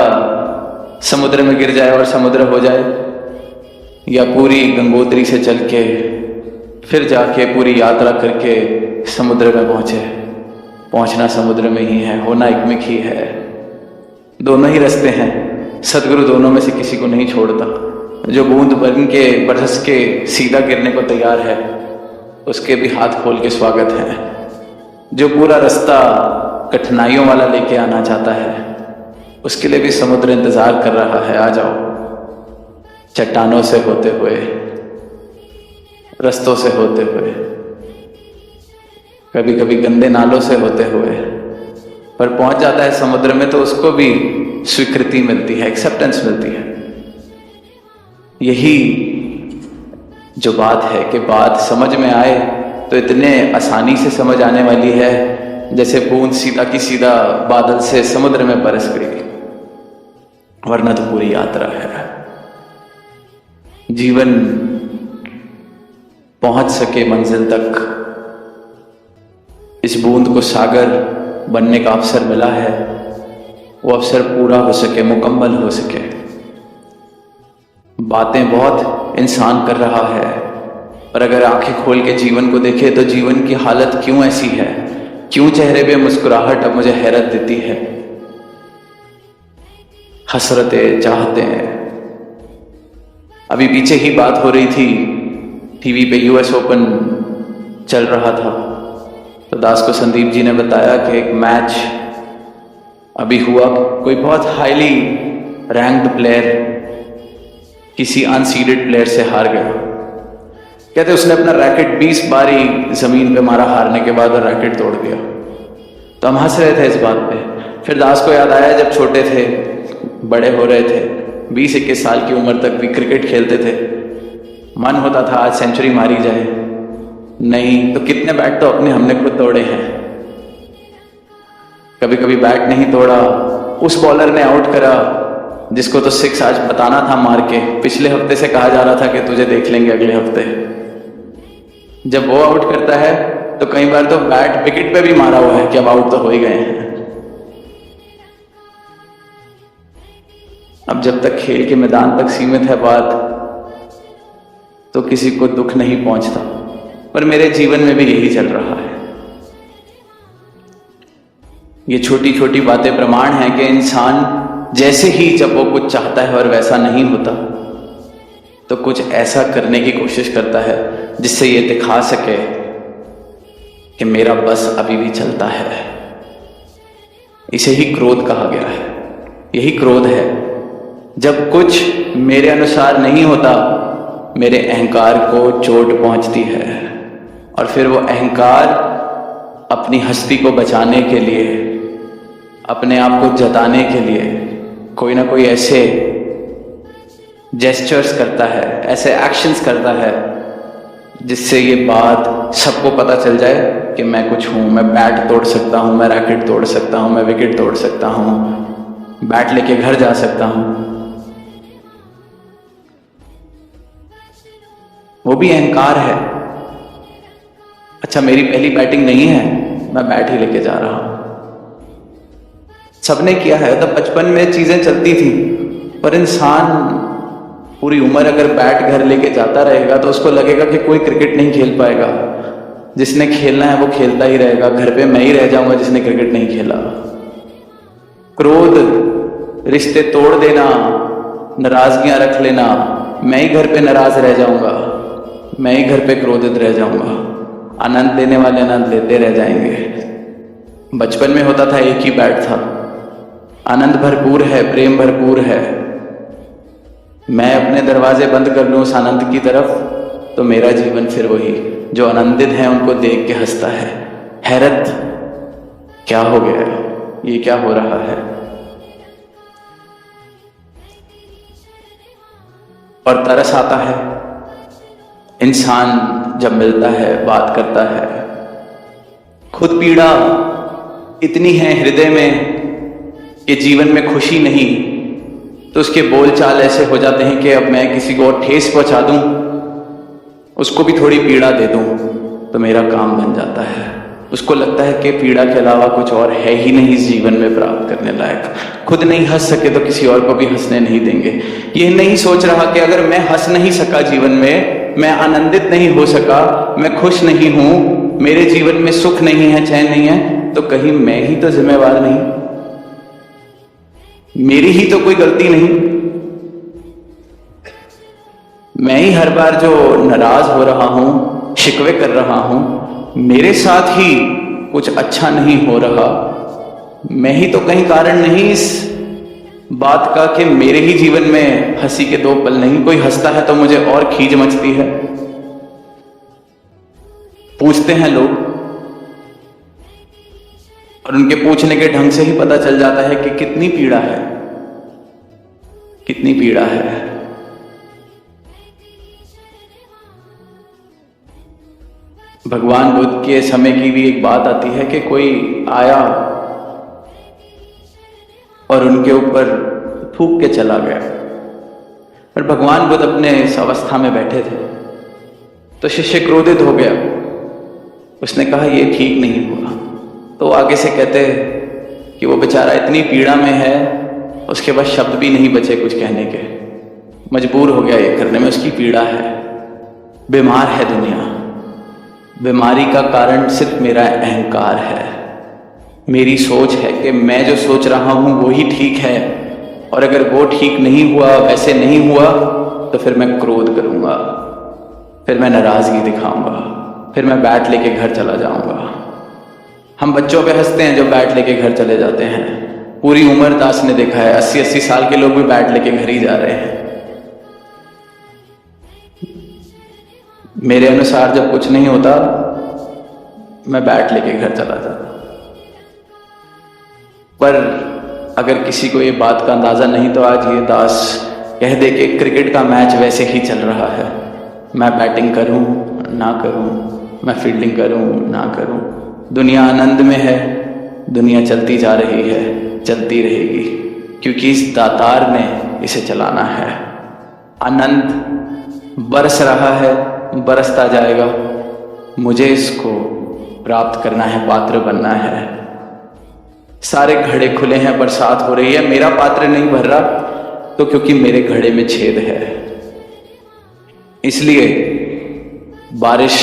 समुद्र में गिर जाए और समुद्र हो जाए, या पूरी गंगोत्री से चल के फिर जाके पूरी यात्रा करके समुद्र में पहुंचे। पहुंचना समुद्र में ही है, होना एक ही है। दोनों ही रास्ते हैं, सदगुरु दोनों में से किसी को नहीं छोड़ता। जो बूंद बन के बरस के सीधा गिरने को तैयार है, उसके भी हाथ खोल के स्वागत है। जो पूरा रास्ता कठिनाइयों वाला लेके आना चाहता है, उसके लिए भी समुद्र इंतजार कर रहा है। आ जाओ, चट्टानों से होते हुए, रस्तों से होते हुए, कभी कभी गंदे नालों से होते हुए, पर पहुंच जाता है समुद्र में तो उसको भी स्वीकृति मिलती है, एक्सेप्टेंस मिलती है। यही जो बात है कि बात समझ में आए तो इतने आसानी से समझ आने वाली है जैसे बूंद सीधा की सीधा बादल से समुद्र में बरस गई, वरना तो पूरी यात्रा है। जीवन पहुंच सके मंजिल तक, इस बूंद को सागर बनने का अवसर मिला है। वो अवसर पूरा हो सके, मुकम्मल हो सके। बातें बहुत इंसान कर रहा है, पर अगर आंखें खोल के जीवन को देखे तो जीवन की हालत क्यों ऐसी है, क्यों चेहरे पे मुस्कुराहट अब मुझे हैरत देती है। हसरतें, चाहतें। अभी पीछे ही बात हो रही थी, टीवी पे यूएस ओपन चल रहा था, तो दास को संदीप जी ने बताया कि एक मैच अभी हुआ, कोई बहुत हाईली रैंक्ड प्लेयर किसी अनसीडेड प्लेयर से हार गया। कहते उसने अपना रैकेट 20 बार ही जमीन पे मारा हारने के बाद और रैकेट तोड़ दिया। तो हम हंस रहे थे इस बात पे। फिर दास को याद आया जब छोटे थे, बड़े हो रहे थे, 20-21 साल की उम्र तक भी क्रिकेट खेलते थे, मन होता था आज सेंचुरी मारी जाए, नहीं तो कितने बैट तो अपने हमने खुद तोड़े हैं। कभी कभी बैट नहीं तोड़ा, उस बॉलर ने आउट करा जिसको तो 6 आज बताना था मार के, पिछले हफ्ते से कहा जा रहा था कि तुझे देख लेंगे अगले हफ्ते। जब वो आउट करता है तो कई बार तो बैट विकेट पे भी मारा हुआ है कि अब आउट तो हो ही गए हैं। अब जब तक खेल के मैदान तक सीमित है बात, तो किसी को दुख नहीं पहुंचता, पर मेरे जीवन में भी यही चल रहा है। ये छोटी छोटी बातें प्रमाण हैं कि इंसान जैसे ही जब वो कुछ चाहता है और वैसा नहीं होता, तो कुछ ऐसा करने की कोशिश करता है जिससे ये दिखा सके कि मेरा बस अभी भी चलता है। इसे ही क्रोध कहा गया है। यही क्रोध है, जब कुछ मेरे अनुसार नहीं होता, मेरे अहंकार को चोट पहुंचती है और फिर वो अहंकार अपनी हस्ती को बचाने के लिए, अपने आप को जताने के लिए कोई ना कोई ऐसे जेस्चर्स करता है, ऐसे एक्शंस करता है जिससे ये बात सबको पता चल जाए कि मैं कुछ हूं, मैं बैट तोड़ सकता हूं, मैं रैकेट तोड़ सकता हूं, मैं विकेट तोड़ सकता हूं, बैट लेके घर जा सकता हूं। वो भी अहंकार है। अच्छा मेरी पहली बैटिंग नहीं है, मैं बैट ही लेके जा रहा हूं। सबने किया है, तो बचपन में चीजें चलती थी, पर इंसान पूरी उम्र अगर बैट घर लेके जाता रहेगा तो उसको लगेगा कि कोई क्रिकेट नहीं खेल पाएगा। जिसने खेलना है वो खेलता ही रहेगा, घर पे मैं ही रह जाऊंगा जिसने क्रिकेट नहीं खेला। क्रोध, रिश्ते तोड़ देना, नाराजगियां रख लेना, मैं ही घर पे नाराज रह जाऊंगा, मैं ही घर पे क्रोधित रह जाऊंगा। आनंद देने वाले आनंद लेते रह जाएंगे। बचपन में होता था एक ही बैट था, आनंद भरपूर है, प्रेम भरपूर है। मैं अपने दरवाजे बंद कर लूं उस आनंद की तरफ, तो मेरा जीवन फिर वही, जो आनंदित है उनको देख के हंसता है। हैरत, क्या हो गया, ये क्या हो रहा है। और तरस आता है। इंसान जब मिलता है, बात करता है, खुद पीड़ा इतनी है हृदय में कि जीवन में खुशी नहीं, तो उसके बोलचाल ऐसे हो जाते हैं कि अब मैं किसी को और ठेस पहुंचा दूं, उसको भी थोड़ी पीड़ा दे दूं, तो मेरा काम बन जाता है। उसको लगता है कि पीड़ा के अलावा कुछ और है ही नहीं इस जीवन में प्राप्त करने लायक। खुद नहीं हंस सके तो किसी और को भी हंसने नहीं देंगे। ये नहीं सोच रहा कि अगर मैं हंस नहीं सका जीवन में, मैं आनंदित नहीं हो सका, मैं खुश नहीं हूं, मेरे जीवन में सुख नहीं है, चैन नहीं है, तो कहीं मैं ही तो जिम्मेवार नहीं, मेरी ही तो कोई गलती नहीं। मैं ही हर बार जो नाराज हो रहा हूं, शिकवे कर रहा हूं, मेरे साथ ही कुछ अच्छा नहीं हो रहा, मैं ही तो कहीं कारण नहीं इस बात का कि मेरे ही जीवन में हंसी के दो पल नहीं। कोई हंसता है तो मुझे और खीज मचती है। पूछते हैं लोग और उनके पूछने के ढंग से ही पता चल जाता है कि कितनी पीड़ा है, कितनी पीड़ा है। भगवान बुद्ध के समय की भी एक बात आती है कि कोई आया और उनके ऊपर थूक के चला गया। पर भगवान बुद्ध अपने इस अवस्था में बैठे थे तो शिष्य क्रोधित हो गया। उसने कहा यह ठीक नहीं हुआ। तो आगे से कहते कि वो बेचारा इतनी पीड़ा में है, उसके पास शब्द भी नहीं बचे कुछ कहने के, मजबूर हो गया ये करने में, उसकी पीड़ा है, बीमार है दुनिया। बीमारी का कारण सिर्फ मेरा अहंकार है, मेरी सोच है कि मैं जो सोच रहा हूं वो ही ठीक है, और अगर वो ठीक नहीं हुआ, वैसे नहीं हुआ, तो फिर मैं क्रोध करूंगा, फिर मैं नाराजगी दिखाऊंगा, फिर मैं बैट लेके घर चला जाऊंगा। हम बच्चों पे हंसते हैं जो बैट लेके घर चले जाते हैं। पूरी उम्र दास ने देखा है 80-80 साल के लोग भी बैट लेके घर ही जा रहे हैं। मेरे अनुसार जब कुछ नहीं होता मैं बैट लेके घर चला जाता। पर अगर किसी को ये बात का अंदाजा नहीं तो आज ये दास कह दे कि क्रिकेट का मैच वैसे ही चल रहा है, मैं बैटिंग करूं ना करूं, मैं फील्डिंग करूं ना करूं, दुनिया आनंद में है, दुनिया चलती जा रही है, चलती रहेगी, क्योंकि इस दातार ने इसे चलाना है। आनंद बरस रहा है, बरसता जाएगा, मुझे इसको प्राप्त करना है, पात्र बनना है। सारे घड़े खुले हैं, बरसात हो रही है, मेरा पात्र नहीं भर रहा, तो क्योंकि मेरे घड़े में छेद है। इसलिए बारिश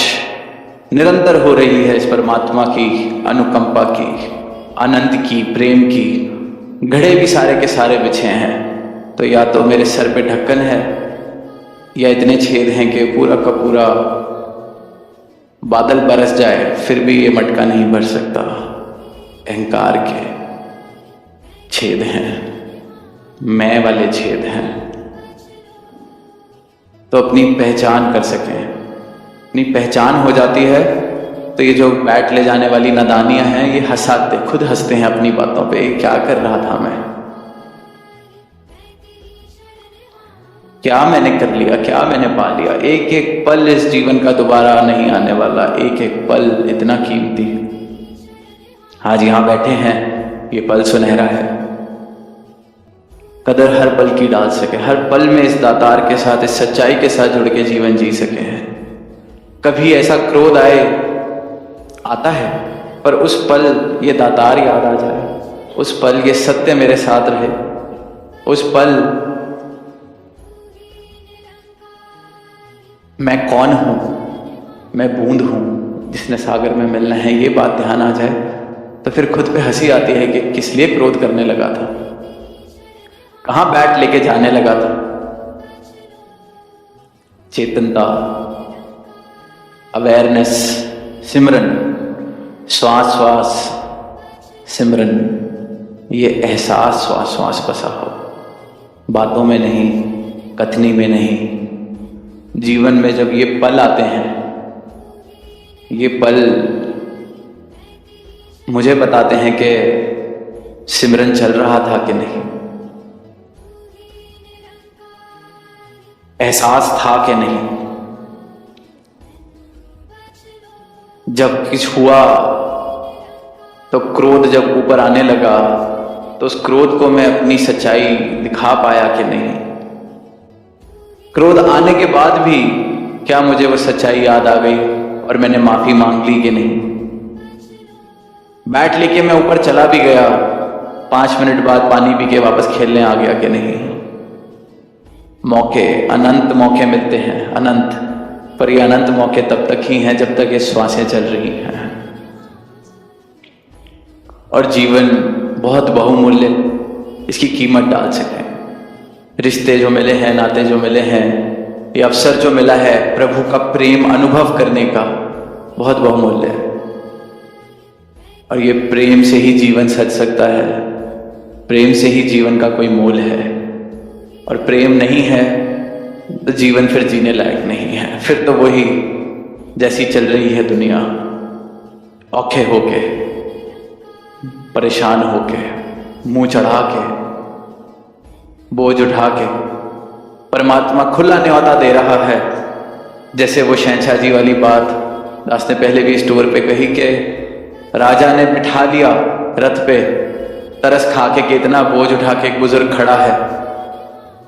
निरंतर हो रही है इस परमात्मा की अनुकंपा की, आनंद की, प्रेम की। घड़े भी सारे के सारे बिछे हैं, तो या तो मेरे सर पे ढक्कन है या इतने छेद हैं कि पूरा का पूरा बादल बरस जाए फिर भी ये मटका नहीं भर सकता। अहंकार के छेद हैं, मैं वाले छेद हैं। तो अपनी पहचान कर सकें, अपनी पहचान हो जाती है तो ये जो बैट ले जाने वाली नादानियां हैं ये हंसाते, खुद हंसते हैं अपनी बातों पे। क्या कर रहा था मैं, क्या मैंने कर लिया, क्या मैंने पा लिया। एक एक पल इस जीवन का दोबारा नहीं आने वाला, एक एक पल इतना कीमती। आज यहां बैठे हैं, ये पल सुनहरा है, कदर हर पल की डाल सके, हर पल में इस दातार के साथ, इस सच्चाई के साथ जुड़ के जीवन जी सके हैं। कभी ऐसा क्रोध आए, आता है, पर उस पल ये दातार याद आ जाए, उस पल ये सत्य मेरे साथ रहे, उस पल मैं कौन हूं, मैं बूंद हूं जिसने सागर में मिलना है, ये बात ध्यान आ जाए तो फिर खुद पे हंसी आती है कि किस लिए क्रोध करने लगा था, कहां बैट लेके जाने लगा था। चेतनता, अवेयरनेस, सिमरन, श्वास श्वास सिमरन, ये एहसास श्वास श्वास बसा हो, बातों में नहीं, कथनी में नहीं। जीवन में जब ये पल आते हैं, ये पल मुझे बताते हैं कि सिमरन चल रहा था कि नहीं, एहसास था कि नहीं। जब कुछ हुआ तो क्रोध जब ऊपर आने लगा तो उस क्रोध को मैं अपनी सच्चाई दिखा पाया कि नहीं। क्रोध आने के बाद भी क्या मुझे वो सच्चाई याद आ गई और मैंने माफी मांग ली कि नहीं। बैट लेके मैं ऊपर चला भी गया, 5 मिनट बाद पानी पी के वापस खेलने आ गया कि नहीं। मौके, अनंत मौके मिलते हैं, अनंत। पर ये अनंत मौके तब तक ही हैं जब तक ये श्वासें चल रही हैं। और जीवन बहुत बहुमूल्य, इसकी कीमत डाल सकें। रिश्ते जो मिले हैं, नाते जो मिले हैं, ये अवसर जो मिला है प्रभु का प्रेम अनुभव करने का, बहुत बहुमूल्य है। और ये प्रेम से ही जीवन सज सकता है, प्रेम से ही जीवन का कोई मोल है। और प्रेम नहीं है तो जीवन फिर जीने लायक नहीं है। फिर तो वही जैसी चल रही है दुनिया, औखे होके, परेशान होके, मुंह चढ़ा के, बोझ उठा के। परमात्मा खुला न्योता दे रहा है, जैसे वो शहंशाह जी वाली बात दास ने पहले भी इस टूर पे कही कि राजा ने बिठा लिया रथ पे, तरस खा के कितना बोझ उठा के एक बुजुर्ग खड़ा है,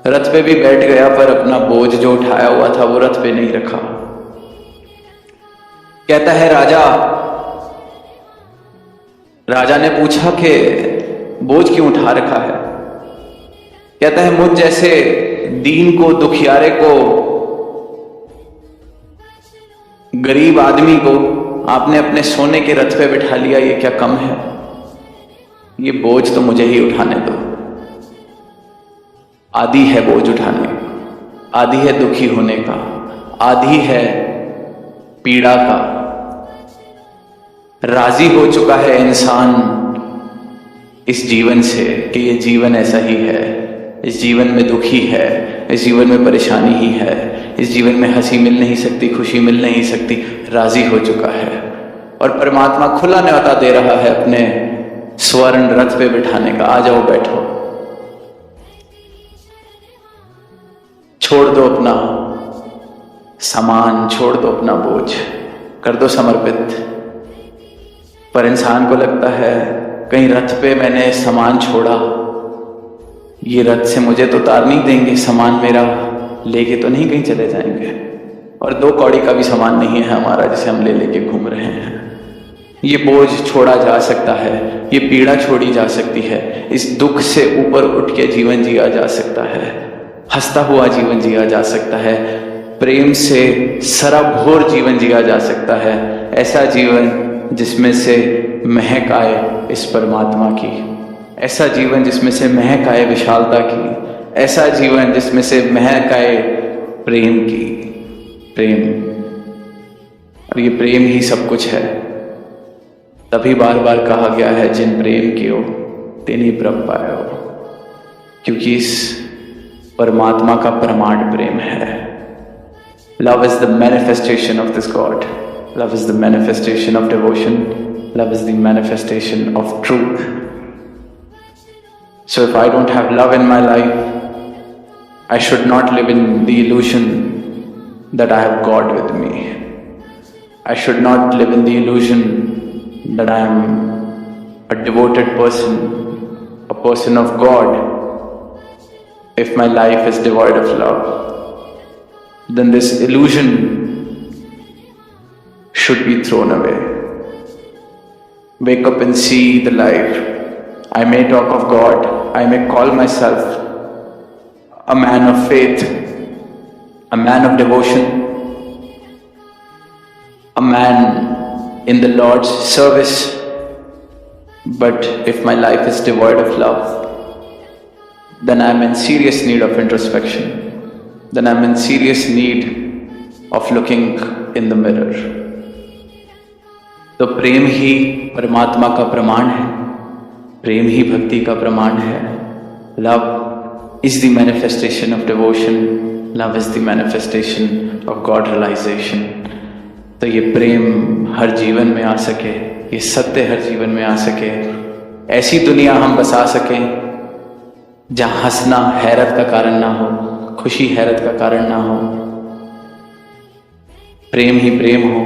रथ पे भी बैठ गया पर अपना बोझ जो उठाया हुआ था वो रथ पे नहीं रखा। कहता है राजा ने पूछा कि बोझ क्यों उठा रखा है? कहता है मुझ जैसे दीन को, दुखियारे को, गरीब आदमी को आपने अपने सोने के रथ पे बिठा लिया, ये क्या कम है? ये बोझ तो मुझे ही उठाने दो। आदि है बोझ उठाने का, आदि है दुखी होने का, आदि है पीड़ा का। राजी हो चुका है इंसान इस जीवन से कि ये जीवन ऐसा ही है, इस जीवन में दुखी है, इस जीवन में परेशानी ही है, इस जीवन में हंसी मिल नहीं सकती, खुशी मिल नहीं सकती। राजी हो चुका है और परमात्मा खुला न्योता दे रहा है अपने स्वर्ण रथ पे बिठाने का। आ जाओ, बैठो, छोड़ दो अपना सामान, छोड़ दो अपना बोझ, कर दो समर्पित। पर इंसान को लगता है कहीं रथ पे मैंने सामान छोड़ा, ये रथ से मुझे तो उतार नहीं देंगे, सामान मेरा लेके तो नहीं कहीं चले जाएंगे। और 2 कौड़ी का भी सामान नहीं है हमारा जिसे हम ले लेके घूम रहे हैं। ये बोझ छोड़ा जा सकता है, ये पीड़ा छोड़ी जा सकती है, इस दुख से ऊपर उठ के जीवन जिया जा सकता है, हंसता हुआ जीवन जिया जा सकता है, प्रेम से सराबोर जीवन जिया जा सकता है। ऐसा जीवन जिसमें से महक आए इस परमात्मा की, ऐसा जीवन जिसमें से महक आए विशालता की, ऐसा जीवन जिसमें से महक आए प्रेम की। प्रेम, और ये प्रेम ही सब कुछ है। तभी बार बार कहा गया है जिन प्रेम कियो तिन्ही प्रभ पायो, क्योंकि इस परमात्मा का प्रमाण प्रेम है। Love is the manifestation of this God, love is the manifestation of devotion, love is the manifestation of truth. So if I don't have love in my life, I should not live in the illusion that I have God with me. I should not live in the illusion that I am a devoted person, a person of God. If my life is devoid of love, then this illusion should be thrown away. Wake up and see the life. I may talk of God, I may call myself a man of faith, a man of devotion, a man in the Lord's service, but if my life is devoid of love, then I am in serious need of introspection, then I am in serious need of looking in the mirror. तो प्रेम ही परमात्मा का प्रमाण है, प्रेम ही भक्ति का प्रमाण है। Love is the manifestation of devotion, love is the manifestation of God realization. तो ये प्रेम हर जीवन में आ सके, ये सत्य हर जीवन में आ सके, ऐसी दुनिया हम बसा सकें जहां हंसना हैरत का कारण ना हो, खुशी हैरत का कारण ना हो, प्रेम ही प्रेम हो।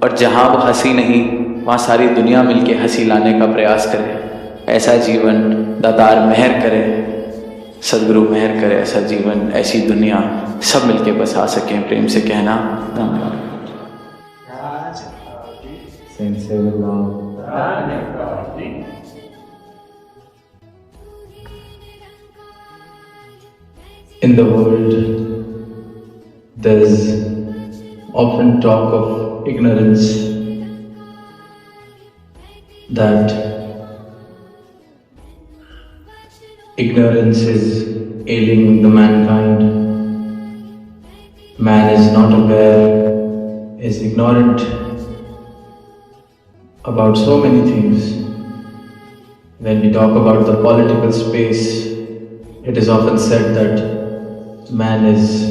और जहां वो हंसी नहीं, वहां सारी दुनिया मिलके हंसी लाने का प्रयास करे। ऐसा जीवन दातार मेहर करे, सदगुरु मेहर करे, ऐसा जीवन, ऐसी दुनिया सब मिलके बसा सकें। प्रेम से कहना धन्यवाद। In the world, there's often talk of ignorance, that ignorance is ailing the mankind. Man is not aware, is ignorant about so many things. When we talk about the political space, it is often said that man is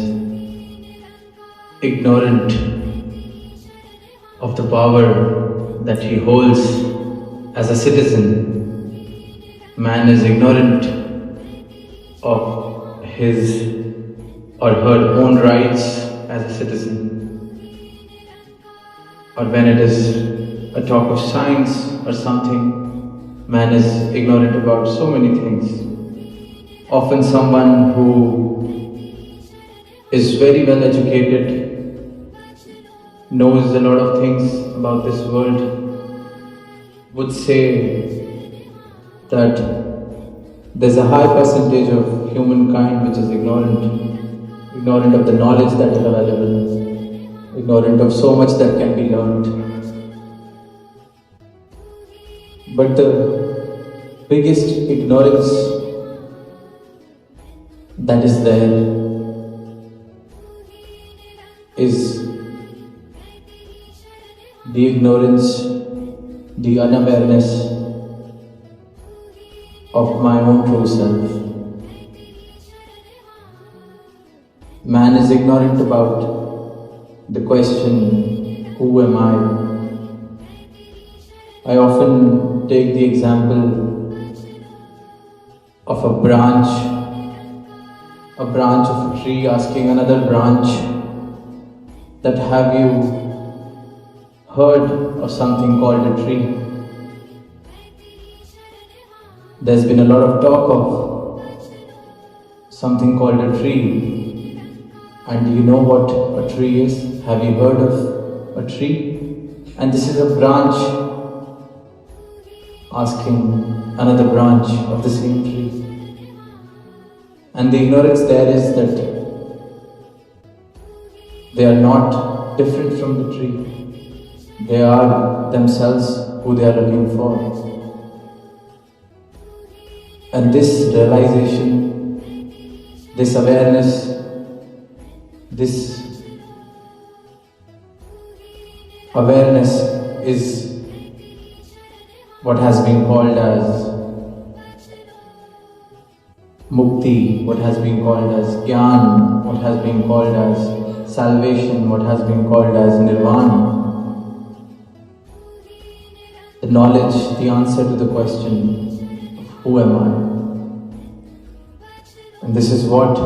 ignorant of the power that he holds as a citizen. Man is ignorant of his or her own rights as a citizen. Or when it is a talk of science or something, man is ignorant about so many things. Often someone who is very well educated, knows a lot of things about this world, would say that there's a high percentage of humankind which is ignorant of the knowledge that is available, ignorant of so much that can be learned. But the biggest ignorance that is there is the ignorance, the unawareness of my own true self. Man is ignorant about the question, who am I? I often take the example of a branch of a tree asking another branch that have you heard of something called a tree? There's been a lot of talk of something called a tree. And do you know what a tree is? Have you heard of a tree? And this is a branch asking another branch of the same tree. And the ignorance there is that they are not different from the tree. They are themselves who they are looking for. And this realization, this awareness, this awareness is what has been called as mukti, what has been called as jnana, what has been called as salvation, what has been called as nirvana. The knowledge, the answer to the question, who am I? And this is what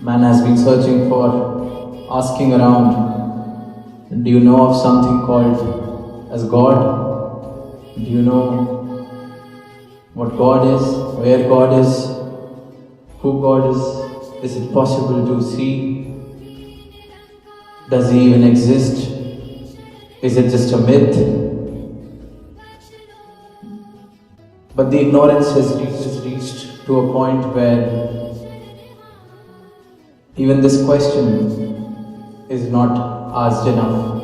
man has been searching for, asking around. Do you know of something called as God? Do you know what God is, where God is, who God is? Is it possible to see? Does He even exist? Is it just a myth? But the ignorance has reached to a point where even this question is not asked enough.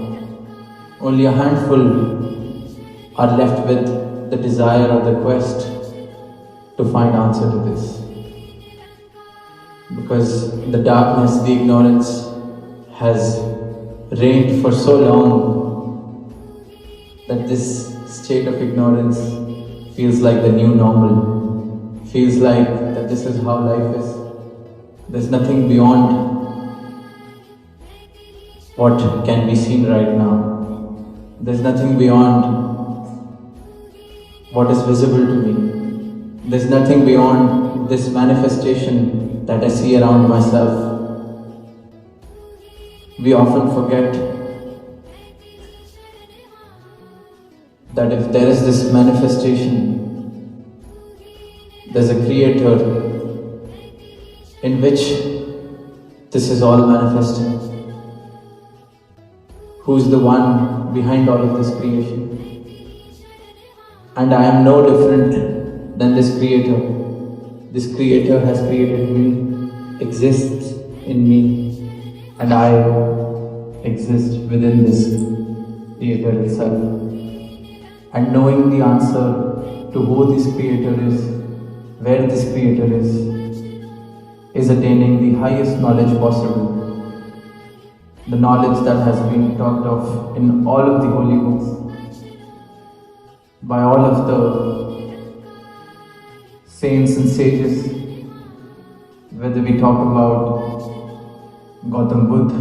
Only a handful are left with the desire or the quest to find answer to this. Because the darkness, the ignorance has reigned for so long that this state of ignorance feels like the new normal, feels like that this is how life is. There's nothing beyond what can be seen right now. There's nothing beyond what is visible to me. There's nothing beyond this manifestation that I see around myself. We often forget that if there is this manifestation, there's a creator in which this is all manifesting. Who's the one behind all of this creation? And I am no different than this Creator. This Creator has created me, exists in me, and I exist within this Creator itself. And knowing the answer to who this Creator is, where this Creator is attaining the highest knowledge possible. The knowledge that has been talked of in all of the holy books, by all of the saints and sages, whether we talk about Gautam Buddha,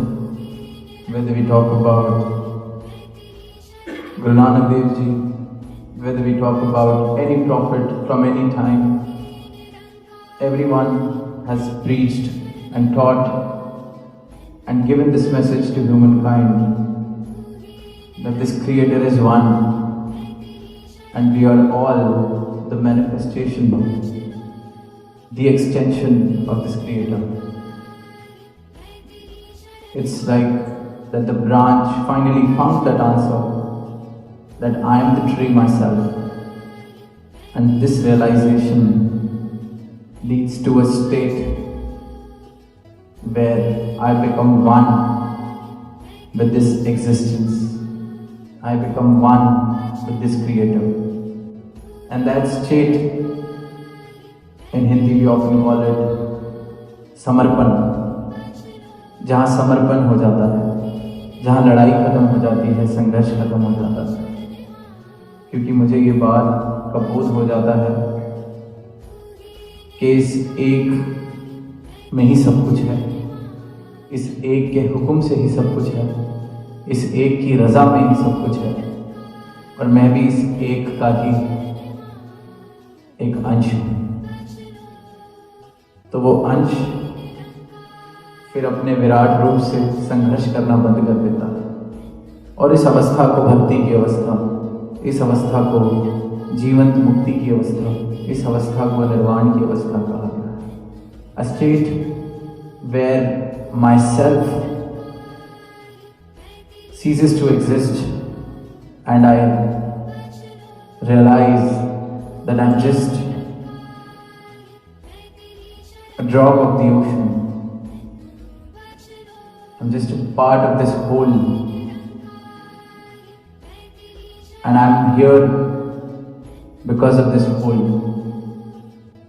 whether we talk about Guru Nanak Dev Ji, whether we talk about any prophet from any time, everyone has preached and taught and given this message to humankind that this Creator is one and we are all the manifestation, the extension of this Creator. It's like that the branch finally found that answer, that I am the tree myself, and this realization leads to a state where I become one with this existence. I become one with this Creator. And that state, in Hindi we often call it Samarpan. जहाँ समर्पण हो जाता है, जहाँ लड़ाई खत्म हो जाती है, संघर्ष खत्म हो जाता है, क्योंकि मुझे ये बात का बोध हो जाता है कि इस एक में ही सब कुछ है, इस एक के हुक्म से ही सब कुछ है, इस एक की रज़ा में ही सब कुछ है, और मैं भी इस एक का ही एक अंश हूँ। तो वो अंश फिर अपने विराट रूप से संघर्ष करना बंद कर देता है, और इस अवस्था को भक्ति की अवस्था, इस अवस्था को जीवंत मुक्ति की अवस्था, इस अवस्था को निर्वाण की अवस्था कहा गया है। A state where myself ceases to exist and I realize that I'm just a drop of the ocean. I'm just a part of this whole, and I'm here because of this whole.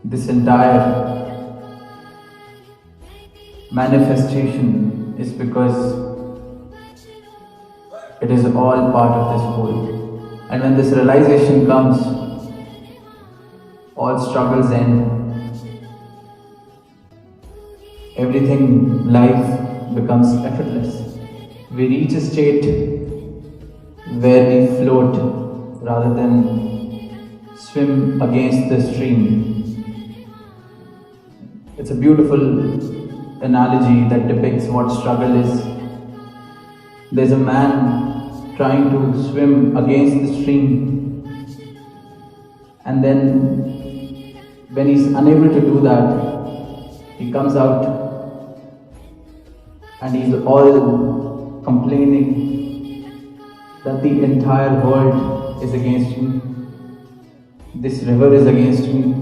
This entire manifestation is because it is all part of this whole. And when this realization comes, all struggles end. Everything, life becomes effortless. We reach a state where we float rather than swim against the stream. It's a beautiful analogy that depicts what struggle is. There's a man trying to swim against the stream, and then when he's unable to do that, he comes out and he's all complaining that the entire world is against me. This river is against me.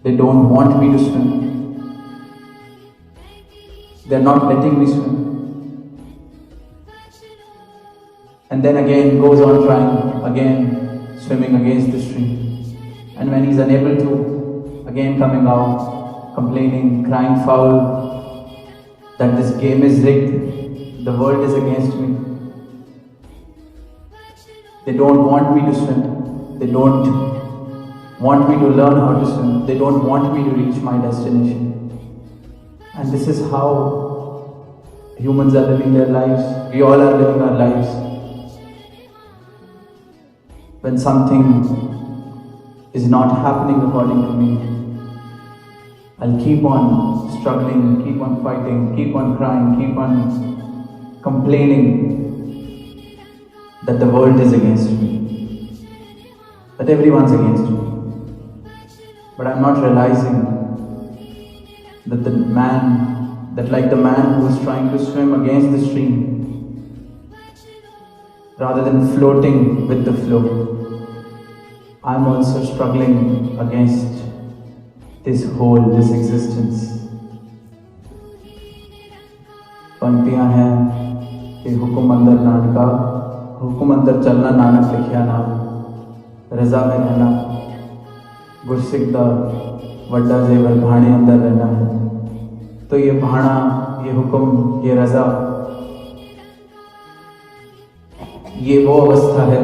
They don't want me to swim. They're not letting me swim. And then again goes on trying, again swimming against the stream. And when he's unable to, again coming out, complaining, crying foul, that this game is rigged, the world is against me. They don't want me to swim. They don't want me to learn how to swim. They don't want me to reach my destination. And this is how humans are living their lives. We all are living our lives. When something is not happening according to me, I'll keep on struggling, keep on fighting, keep on crying, keep on complaining that the world is against me, that everyone's against me. But I'm not realizing that like the man who is trying to swim against the stream, rather than floating with the flow, I'm also struggling against this whole, this existence. पंक्तियां हैं कि हुक्म अंदर नानका, हुक्म अंदर चलना नानक लिखिया नाम, रजा में रहना गुरसिख दा वड्डा जेवर भाणे अंदर रहना है। तो ये भाणा, ये हुक्म, ये रजा, ये वो अवस्था है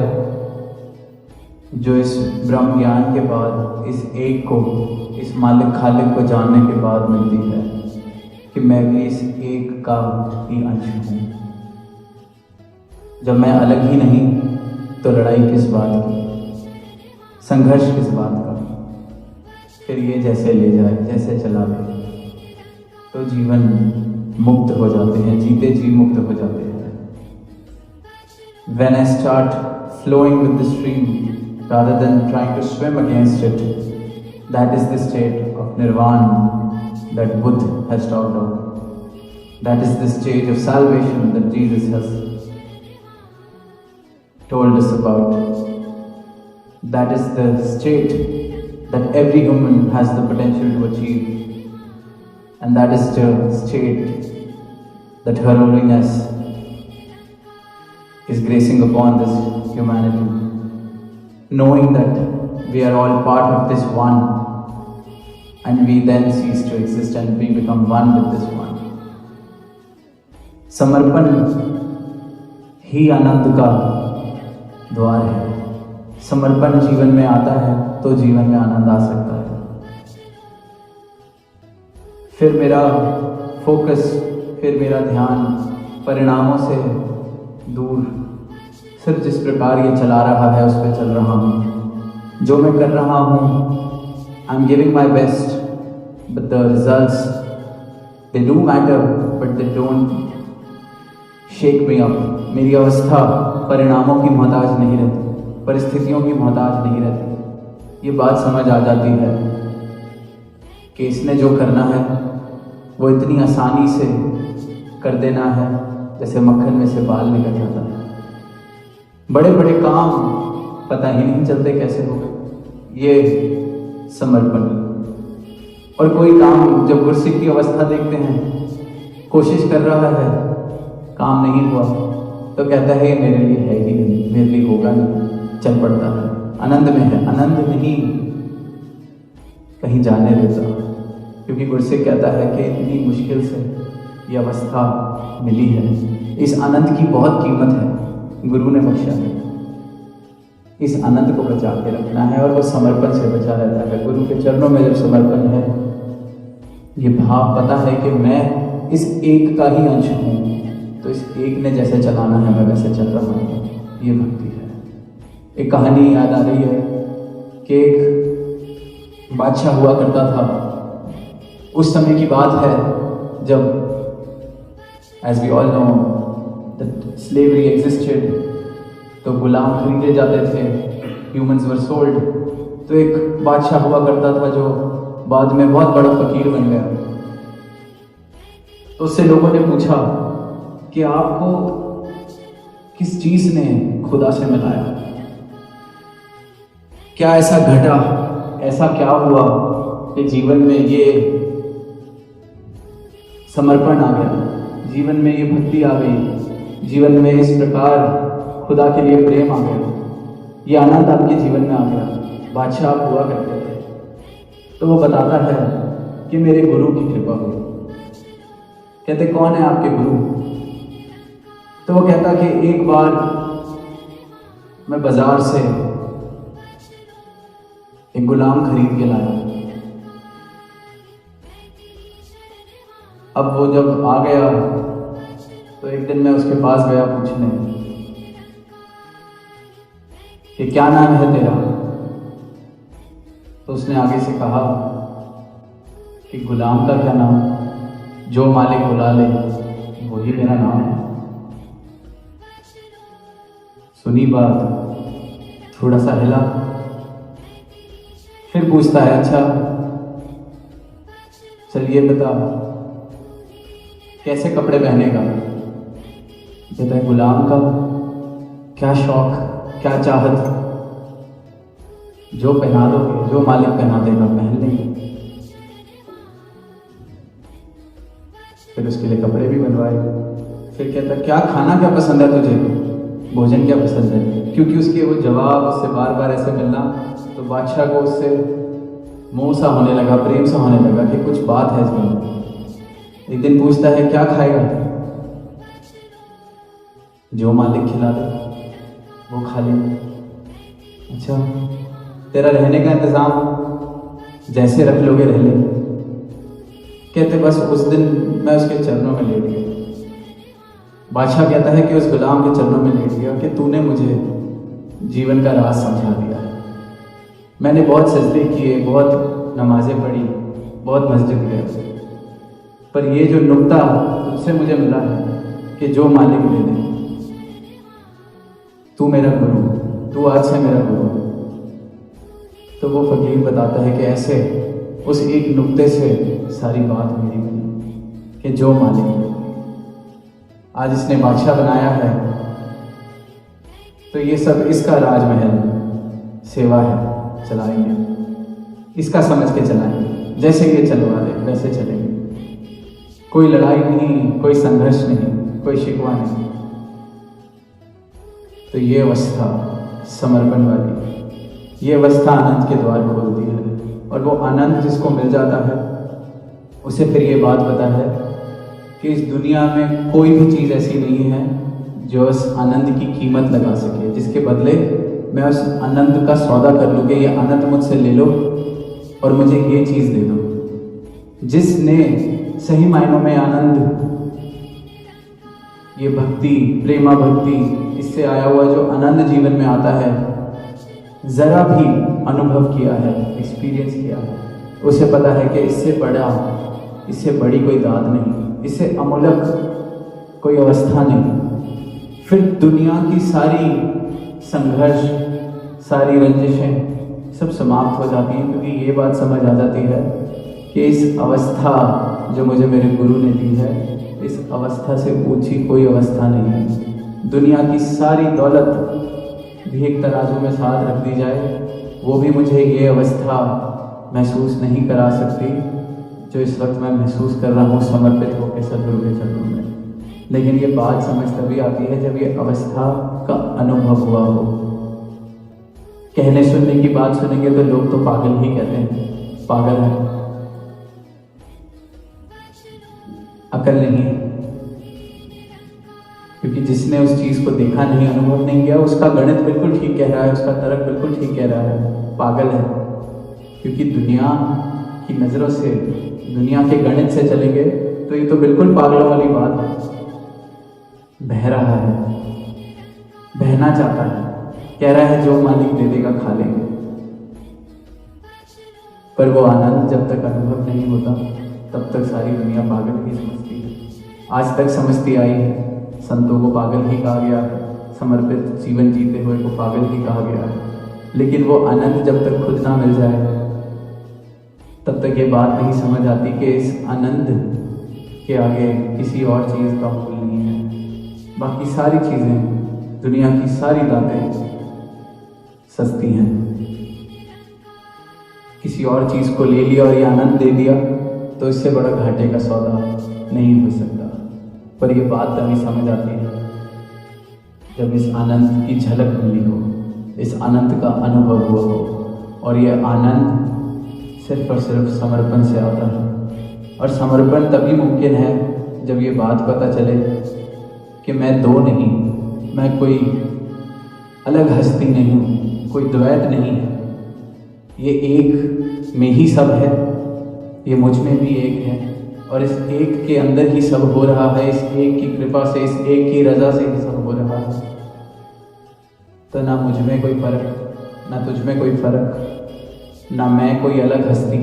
जो इस ब्रह्म ज्ञान के बाद, इस एक को, इस मालिक खालिक को जानने के बाद मिलती है कि मैं भी इस एक का ही अंश हूँ। जब मैं अलग ही नहीं तो लड़ाई किस बात की, संघर्ष किस बात का। फिर ये जैसे ले जाए, जैसे चला ले, तो जीवन मुक्त हो जाते हैं, जीते जी मुक्त हो जाते हैं। When I start flowing with the stream rather than trying to swim against it, that is the state of nirvana that Buddha has talked of. That is the stage of salvation that Jesus has told us about. That is the state that every human has the potential to achieve. And that is the state that Her Holiness is gracing upon this humanity, knowing that we are all part of this one, and we then cease to exist and we become one with this one. समर्पण ही आनंद का द्वार है। समर्पण जीवन में आता है तो जीवन में आनंद आ सकता है। फिर मेरा फोकस, फिर मेरा ध्यान परिणामों से दूर, सिर्फ जिस प्रकार ये चला रहा है उस पर चल रहा हूँ। जो मैं कर रहा हूँ, I am giving my best, but the results they do matter, but they don't shake me up. मेरी अवस्था परिणामों की मोहताज नहीं रहती, परिस्थितियों की मोहताज नहीं रहती। ये बात समझ आ जाती है कि इसने जो करना है वो इतनी आसानी से कर देना है जैसे मक्खन में से बाल निकल जाता है। बड़े बड़े काम पता ही नहीं चलते कैसे हो गए। ये समर्पण। और कोई काम जब गुरसिख की अवस्था देखते हैं, कोशिश कर रहा है, काम नहीं हुआ, तो कहता है ये मेरे लिए है ही नहीं, मेरे लिए होगा नहीं, चल पड़ता है, आनंद में है। आनंद नहीं कहीं जाने देता, क्योंकि गुरसिख कहता है कि इतनी मुश्किल से ये अवस्था मिली है। इस आनंद की बहुत कीमत है, गुरु ने बख्शा है। इस आनंद को बचा के रखना है और वो समर्पण से बचा रहता है। गुरु के चरणों में जब समर्पण है, ये भाव पता है कि मैं इस एक का ही अंश हूँ, तो इस एक ने जैसे चलाना है मैं वैसे चल रहा हूँ। ये भक्ति है। एक कहानी याद आ रही है कि एक बादशाह हुआ करता था। उस समय की बात है जब, as we all know, that slavery existed, तो गुलाम खरीदे जाते थे, humans were sold। तो एक बादशाह हुआ करता था जो बाद में बहुत बड़ा फकीर बन गया। तो उससे लोगों ने पूछा कि आपको किस चीज ने खुदा से मिलाया, क्या ऐसा घटा, ऐसा क्या हुआ कि जीवन में ये समर्पण आ गया, जीवन में ये भक्ति आ गई, जीवन में इस प्रकार खुदा के लिए प्रेम आ गया, ये आनंद आपके जीवन में आ गया। बादशाह आप हुआ करते थे। तो वो बताता है कि मेरे गुरु की कृपा हुई। कहते कौन है आपके गुरु? तो वो कहता कि एक बार मैं बाजार से एक गुलाम खरीद के लाया। अब वो जब आ गया तो एक दिन मैं उसके पास गया पूछने कि क्या नाम है तेरा? तो उसने आगे से कहा कि गुलाम का क्या नाम, जो मालिक बुला ले वही मेरा नाम है। सुनी बात, थोड़ा सा हिला, फिर पूछता है अच्छा चलिए बता कैसे कपड़े पहनेगा? कहता है गुलाम का क्या शौक, क्या चाहत, जो पहना दोगे, जो मालिक पहना देगा पहन लेंगे। फिर उसके लिए कपड़े भी बनवाए। फिर कहता क्या खाना क्या पसंद है तुझे, भोजन क्या पसंद है? क्योंकि उसके वो जवाब उससे बार बार ऐसे मिलना, तो बादशाह को उससे मोह सा होने लगा, प्रेम सा होने लगा कि कुछ बात है इसमें। एक दिन पूछता है क्या खाएगा? जो मालिक खिला दे वो खा ले। अच्छा, तेरा रहने का इंतजाम जैसे रख लोगे रह ले। कहते बस उस दिन मैं उसके चरणों में लेट गया। बादशाह कहता है कि उस गुलाम के चरणों में लेट गया कि तूने मुझे जीवन का राज समझा दिया। मैंने बहुत सजदे किए, बहुत नमाजें पढ़ी, बहुत मस्जिद गए, पर ये जो नुक्ता तुझसे मुझे मिला है कि जो मालिक दे दे, तू मेरा गुरु, तू आज से मेरा गुरु। तो वो फकीर बताता है कि ऐसे उस एक नुक्ते से सारी बात मेरी बनी कि जो मालिक आज इसने बादशाह बनाया है, तो ये सब इसका राजमहल सेवा है, चलाएंगे, इसका समझ के चलाएंगे, जैसे ये चलवा दे वैसे चलेंगे। कोई लड़ाई नहीं, कोई संघर्ष नहीं, कोई शिकवा नहीं। तो ये अवस्था समर्पण वाली, ये अवस्था आनंद के द्वार खोलती है। और वो आनंद जिसको मिल जाता है उसे फिर ये बात पता है कि इस दुनिया में कोई भी चीज़ ऐसी नहीं है जो उस आनंद की कीमत लगा सके, जिसके बदले मैं उस आनंद का सौदा कर लूँ कि ये आनंद मुझसे ले लो और मुझे ये चीज़ दे दो। जिसने सही मायनों में आनंद, ये भक्ति, प्रेमा भक्ति, इससे आया हुआ जो आनंद जीवन में आता है, ज़रा भी अनुभव किया है, एक्सपीरियंस किया है, उसे पता है कि इससे बड़ा, इससे बड़ी कोई दाद नहीं, इससे अमूलक कोई अवस्था नहीं। फिर दुनिया की सारी संघर्ष, सारी रंजिशें सब समाप्त हो जाती हैं, क्योंकि ये बात समझ आ जाती है कि इस अवस्था जो मुझे मेरे गुरु ने दी है, इस अवस्था से ऊंची कोई अवस्था नहीं है। दुनिया की सारी दौलत भी एक तराजू में साथ रख दी जाए, वो भी मुझे ये अवस्था महसूस नहीं करा सकती जो इस वक्त मैं महसूस कर रहा हूँ समर्पित होकर सदगुरु के चरणों में। लेकिन ये बात समझ तभी आती है जब ये अवस्था का अनुभव हुआ हो। कहने सुनने की बात सुनेंगे तो लोग तो पागल ही कहते हैं, पागल है, अकल नहीं है। क्योंकि जिसने उस चीज को देखा नहीं, अनुभव नहीं किया, उसका गणित बिल्कुल ठीक कह रहा है, उसका तर्क बिल्कुल ठीक कह रहा है, पागल है। क्योंकि दुनिया की नजरों से, दुनिया के गणित से चलेंगे तो ये तो बिल्कुल पागलों वाली बात है। बह रहा है, बहना चाहता है, कह रहा है जो मालिक दे देगा खा लेंगे, पर वो आनंद जब तक अनुभव नहीं होता तब तक सारी दुनिया पागल ही समझती है। आज तक समझती आई है, संतों को पागल ही कहा गया है, समर्पित जीवन जीते हुए को पागल ही कहा गया है। लेकिन वो आनंद जब तक खुद ना मिल जाए तब तक ये बात नहीं समझ आती कि इस आनंद के आगे किसी और चीज़ का मूल नहीं है। बाकी सारी चीज़ें, दुनिया की सारी दातें सस्ती हैं। किसी और चीज़ को ले लिया और ये आनंद दे दिया तो इससे बड़ा घाटे का सौदा नहीं हो सकता। पर ये बात तभी समझ आती है जब इस आनंद की झलक मिली हो, इस आनंद का अनुभव हुआ हो। और ये आनंद सिर्फ और सिर्फ समर्पण से आता है। और समर्पण तभी मुमकिन है जब ये बात पता चले कि मैं दो नहीं, मैं कोई अलग हस्ती नहीं हूँ, कोई द्वैत नहीं है, ये एक में ही सब है, ये मुझ में भी एक है। और इस एक के अंदर ही सब हो रहा है, इस एक की कृपा से, इस एक की रजा से ही सब हो रहा है। तो ना मुझ में कोई फर्क, ना तुझ में कोई फर्क, ना मैं कोई अलग हस्ती,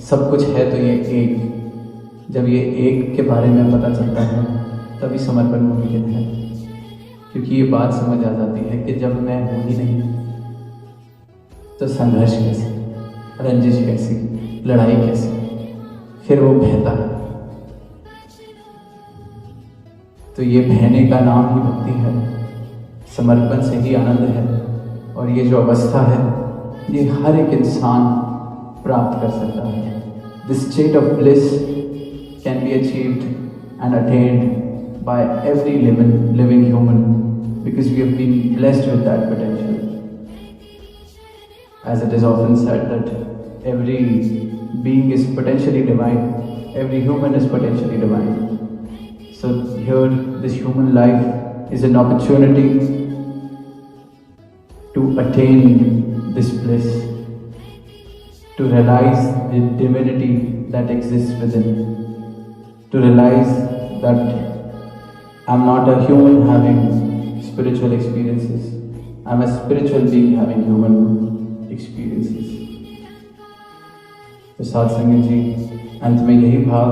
सब कुछ है तो ये एक। जब ये एक के बारे में पता चलता है तभी समर्पण मुमकिन है। क्योंकि ये बात समझ आ जाती है कि जब मैं हूँ ही नहीं तो संघर्ष कैसे, रंजिश कैसी, लड़ाई कैसी, फिर वो बहता है। तो ये बहने का नाम ही भक्ति है, समर्पण से ही आनंद है। और ये जो अवस्था है ये हर एक इंसान प्राप्त कर सकता है। This state of bliss can be achieved and attend bye every living human because we have been blessed with that potential. As it is often said that every being is potentially divine, every human is potentially divine. So here this human life is an opportunity to attain this bliss, to realize the divinity that exists within, to realize that I'm not a human having spiritual experiences, I'm a spiritual being having human experiences. तो साध संगत जी, अंत में यही भाव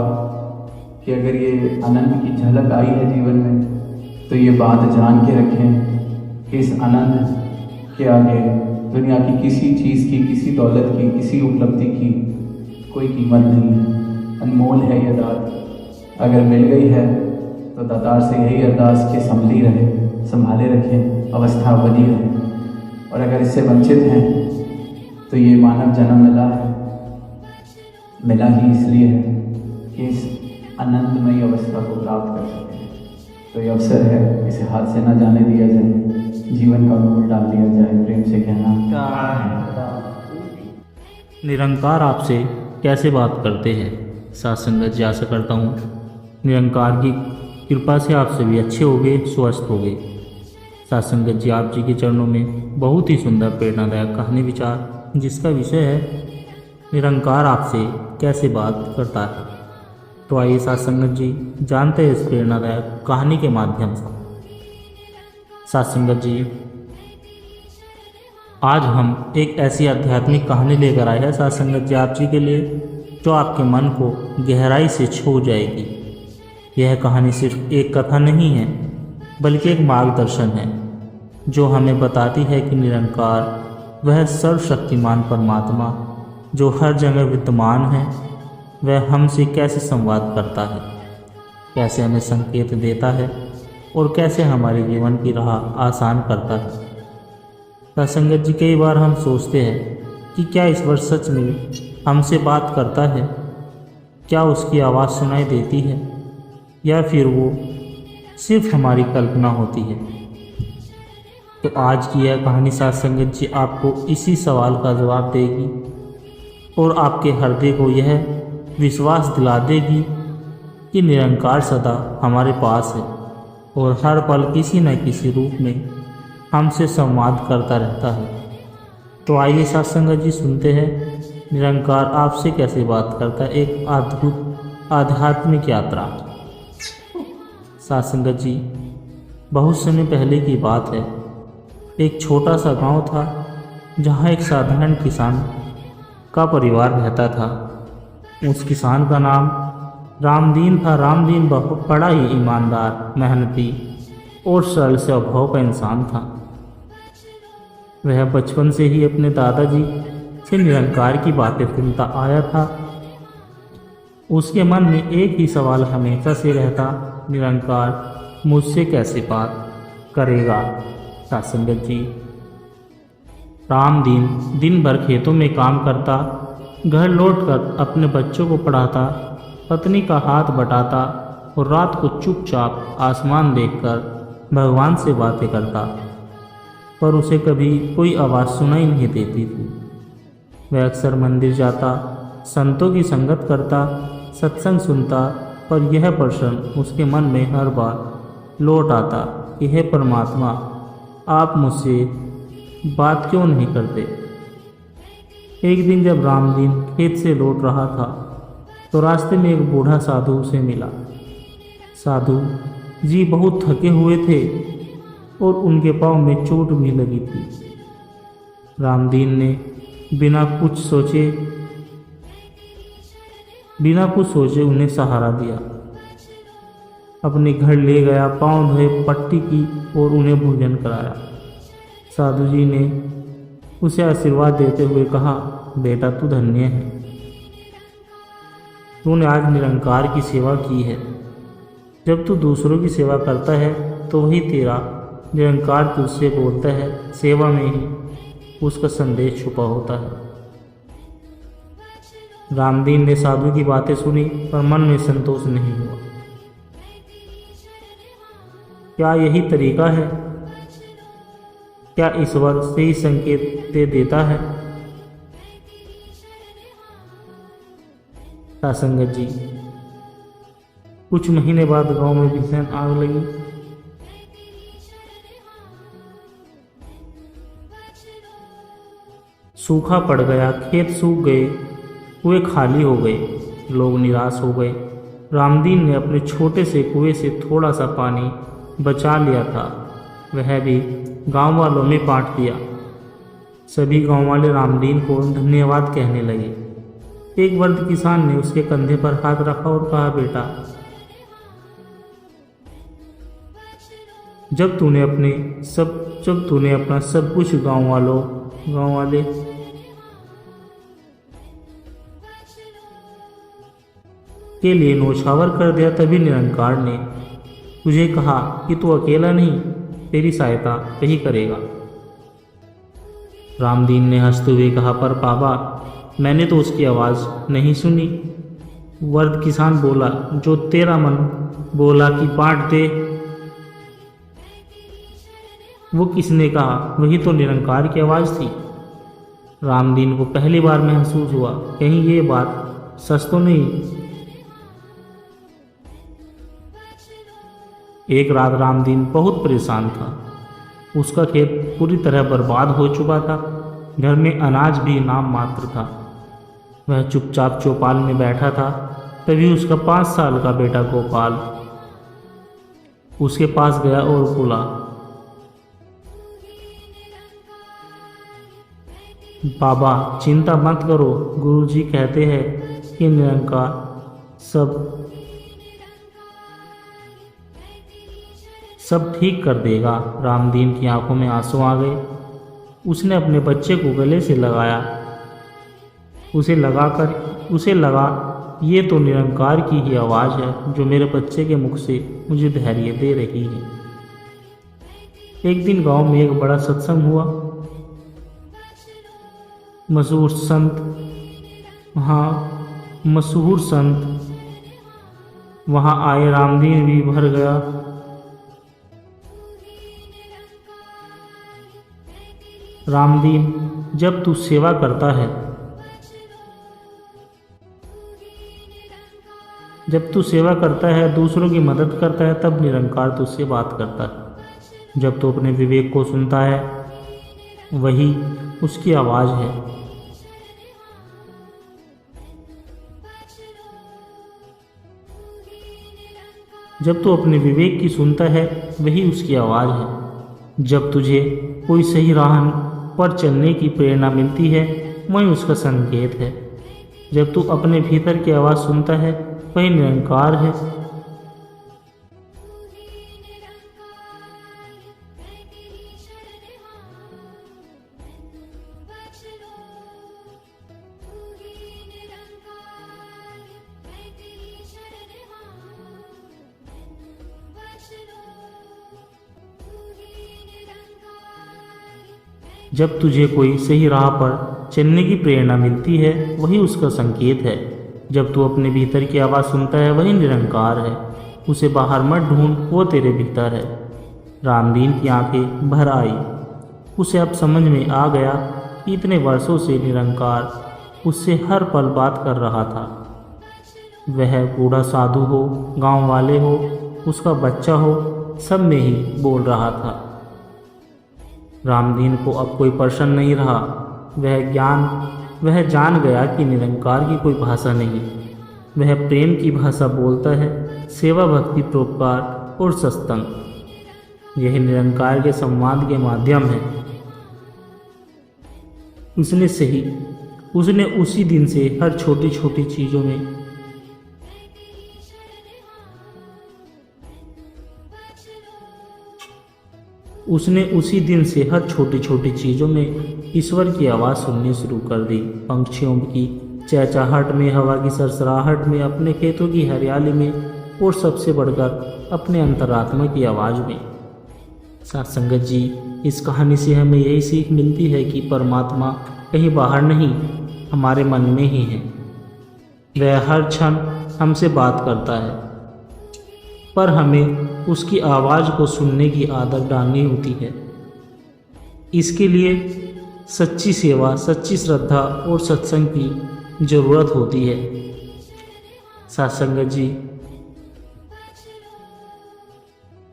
कि अगर ये आनंद की झलक आई है जीवन में तो ये बात जान के रखें कि इस आनंद के आगे दुनिया की किसी चीज़ की, किसी दौलत की, किसी उपलब्धि की कोई कीमत नहीं है। अनमोल है ये दात, अगर मिल गई है तो दातार से यही अरदास कि संभाले रखें, अवस्था बनी रहे। और अगर इससे वंचित हैं तो ये मानव जन्म मिला ही इसलिए है कि इस आनंदमयी अवस्था को प्राप्त कर सकें। तो ये अवसर है, इसे हाथ से ना जाने दिया जाए, जीवन का अनमोल डाल दिया जाए। प्रेम से कहना, निरंकार आपसे कैसे बात करते हैं? साध संगत जी, आशा करता हूँ निरंकार की कृपा से आप सभी अच्छे हो गए, स्वस्थ हो गए। साध संगत जी, आप जी के चरणों में बहुत ही सुंदर प्रेरणादायक कहानी विचार, जिसका विषय है निरंकार आपसे कैसे बात करता है। तो आइए साध संगत जी जानते हैं इस प्रेरणादायक कहानी के माध्यम से। साध संगत जी, आज हम एक ऐसी आध्यात्मिक कहानी लेकर आए हैं साध संगत जी आप जी के लिए, जो आपके मन को गहराई से छू जाएगी। यह कहानी सिर्फ एक कथा नहीं है, बल्कि एक मार्गदर्शन है जो हमें बताती है कि निरंकार वह सर्वशक्तिमान परमात्मा जो हर जगह विद्यमान है, वह हमसे कैसे संवाद करता है, कैसे हमें संकेत देता है और कैसे हमारे जीवन की राह आसान करता है। संगत जी, कई बार हम सोचते हैं कि क्या ईश्वर सच में हमसे बात करता है, क्या उसकी आवाज़ सुनाई देती है, या फिर वो सिर्फ हमारी कल्पना होती है। तो आज की यह कहानी साध संगत जी आपको इसी सवाल का जवाब देगी और आपके हृदय को यह विश्वास दिला देगी कि निरंकार सदा हमारे पास है और हर पल किसी न किसी रूप में हमसे संवाद करता रहता है। तो आइए साध संगत जी सुनते हैं निरंकार आपसे कैसे बात करता है, एक अद्भुत आध्यात्मिक यात्रा। साध संगत जी, बहुत समय पहले की बात है। एक छोटा सा गांव था जहां एक साधारण किसान का परिवार रहता था। उस किसान का नाम रामदीन था। रामदीन बड़ा ही ईमानदार, मेहनती और सरल स्वभाव का इंसान था। वह बचपन से ही अपने दादाजी से निरंकार की बातें सुनता आया था। उसके मन में एक ही सवाल हमेशा से रहता, निरंकार मुझसे कैसे बात करेगा। साध संगत जी, रामदीन दिन भर खेतों में काम करता, घर लौटकर अपने बच्चों को पढ़ाता, पत्नी का हाथ बटाता और रात को चुपचाप आसमान देखकर भगवान से बातें करता, पर उसे कभी कोई आवाज़ सुनाई नहीं देती थी। वह अक्सर मंदिर जाता, संतों की संगत करता, सत्संग सुनता, पर यह प्रश्न उसके मन में हर बार लौट आता कि हे परमात्मा, आप मुझसे बात क्यों नहीं करते। एक दिन जब रामदीन खेत से लौट रहा था तो रास्ते में एक बूढ़ा साधु उसे मिला। साधु जी बहुत थके हुए थे और उनके पाँव में चोट भी लगी थी। रामदीन ने बिना कुछ सोचे उन्हें सहारा दिया, अपने घर ले गया, पाँव धोए, पट्टी की और उन्हें भोजन कराया। साधु जी ने उसे आशीर्वाद देते हुए कहा, बेटा तू धन्य है, तूने आज निरंकार की सेवा की है। जब तू दूसरों की सेवा करता है तो वही तेरा निरंकार तुझसे बोलता है, सेवा में ही उसका संदेश छुपा होता है। रामदीन ने साधु की बातें सुनी पर मन में संतोष नहीं हुआ। क्या यही तरीका है? क्या ईश्वर सही संकेत दे देता है? सासंगत जी, कुछ महीने बाद गांव में भीषण आग लगी। सूखा पड़ गया, खेत सूख गए, कुएं खाली हो गए, लोग निराश हो गए। रामदीन ने अपने छोटे से कुएं से थोड़ा सा पानी बचा लिया था, वह भी गांव वालों में बांट दिया। सभी गांव वाले रामदीन को धन्यवाद कहने लगे। एक वृद्ध किसान ने उसके कंधे पर हाथ रखा और कहा, बेटा, जब तूने अपना सब कुछ गांव वाले के लिए न्यौछावर कर दिया, तभी निरंकार ने तुझे कहा कि तू अकेला नहीं, तेरी सहायता वही करेगा। रामदीन ने हंसते हुए कहा, पर बाबा, मैंने तो उसकी आवाज़ नहीं सुनी। वृद्ध किसान बोला, जो तेरा मन बोला कि बांट दे, वो किसने कहा? वही तो निरंकार की आवाज़ थी। रामदीन को पहली बार महसूस हुआ, कहीं ये बात सच तो नहीं। एक रात रामदीन बहुत परेशान था। उसका खेत पूरी तरह बर्बाद हो चुका था, घर में अनाज भी नाम मात्र था। वह चुपचाप चौपाल में बैठा था। तभी उसका 5 साल का बेटा गोपाल उसके पास गया और बोला, बाबा, चिंता मत करो, गुरुजी कहते हैं कि निरंकार सब ठीक कर देगा। रामदीन की आंखों में आंसू आ गए। उसने अपने बच्चे को गले से लगाया। उसे लगा ये तो निरंकार की ही आवाज़ है जो मेरे बच्चे के मुख से मुझे धैर्य दे रही है। एक दिन गांव में एक बड़ा सत्संग हुआ। मशहूर संत वहाँ आए। रामदीन भी भर गया। रामदीन, जब तू सेवा करता है, दूसरों की मदद करता है, तब निरंकार तुझसे बात करता है। जब तू अपने विवेक को सुनता है, वही उसकी आवाज़ है। जब तू अपने विवेक की सुनता है, वही उसकी आवाज़ है। जब तुझे कोई सही राह पर चलने की प्रेरणा मिलती है, वही उसका संकेत है। जब तू अपने भीतर की आवाज़ सुनता है, वही निरंकार है। जब तुझे कोई सही राह पर चलने की प्रेरणा मिलती है, वही उसका संकेत है। जब तू अपने भीतर की आवाज़ सुनता है, वही निरंकार है। उसे बाहर मत ढूंढ, वो तेरे भीतर है। रामदीन की आंखें भर आई। उसे अब समझ में आ गया कि इतने वर्षों से निरंकार उससे हर पल बात कर रहा था। वह बूढ़ा साधु हो, गांव वाले हो, उसका बच्चा हो, सब में ही बोल रहा था। रामदीन को अब कोई प्रश्न नहीं रहा। वह जान गया कि निरंकार की कोई भाषा नहीं। वह प्रेम की भाषा बोलता है, सेवा, भक्ति, परोपकार और सत्संग। यह निरंकार के संवाद के माध्यम है। उसने उसी दिन से हर छोटी छोटी चीज़ों में ईश्वर की आवाज़ सुननी शुरू कर दी। पंछियों की चहचहाहट में, हवा की सरसराहट में, अपने खेतों की हरियाली में और सबसे बढ़कर अपने अंतरात्मा की आवाज़ में। साथ संगत जी, इस कहानी से हमें यही सीख मिलती है कि परमात्मा कहीं बाहर नहीं, हमारे मन में ही है। वह हर क्षण हमसे बात करता है, पर हमें उसकी आवाज़ को सुनने की आदत डालनी होती है। इसके लिए सच्ची सेवा, सच्ची श्रद्धा और सत्संग की ज़रूरत होती है। साथ संगत जी,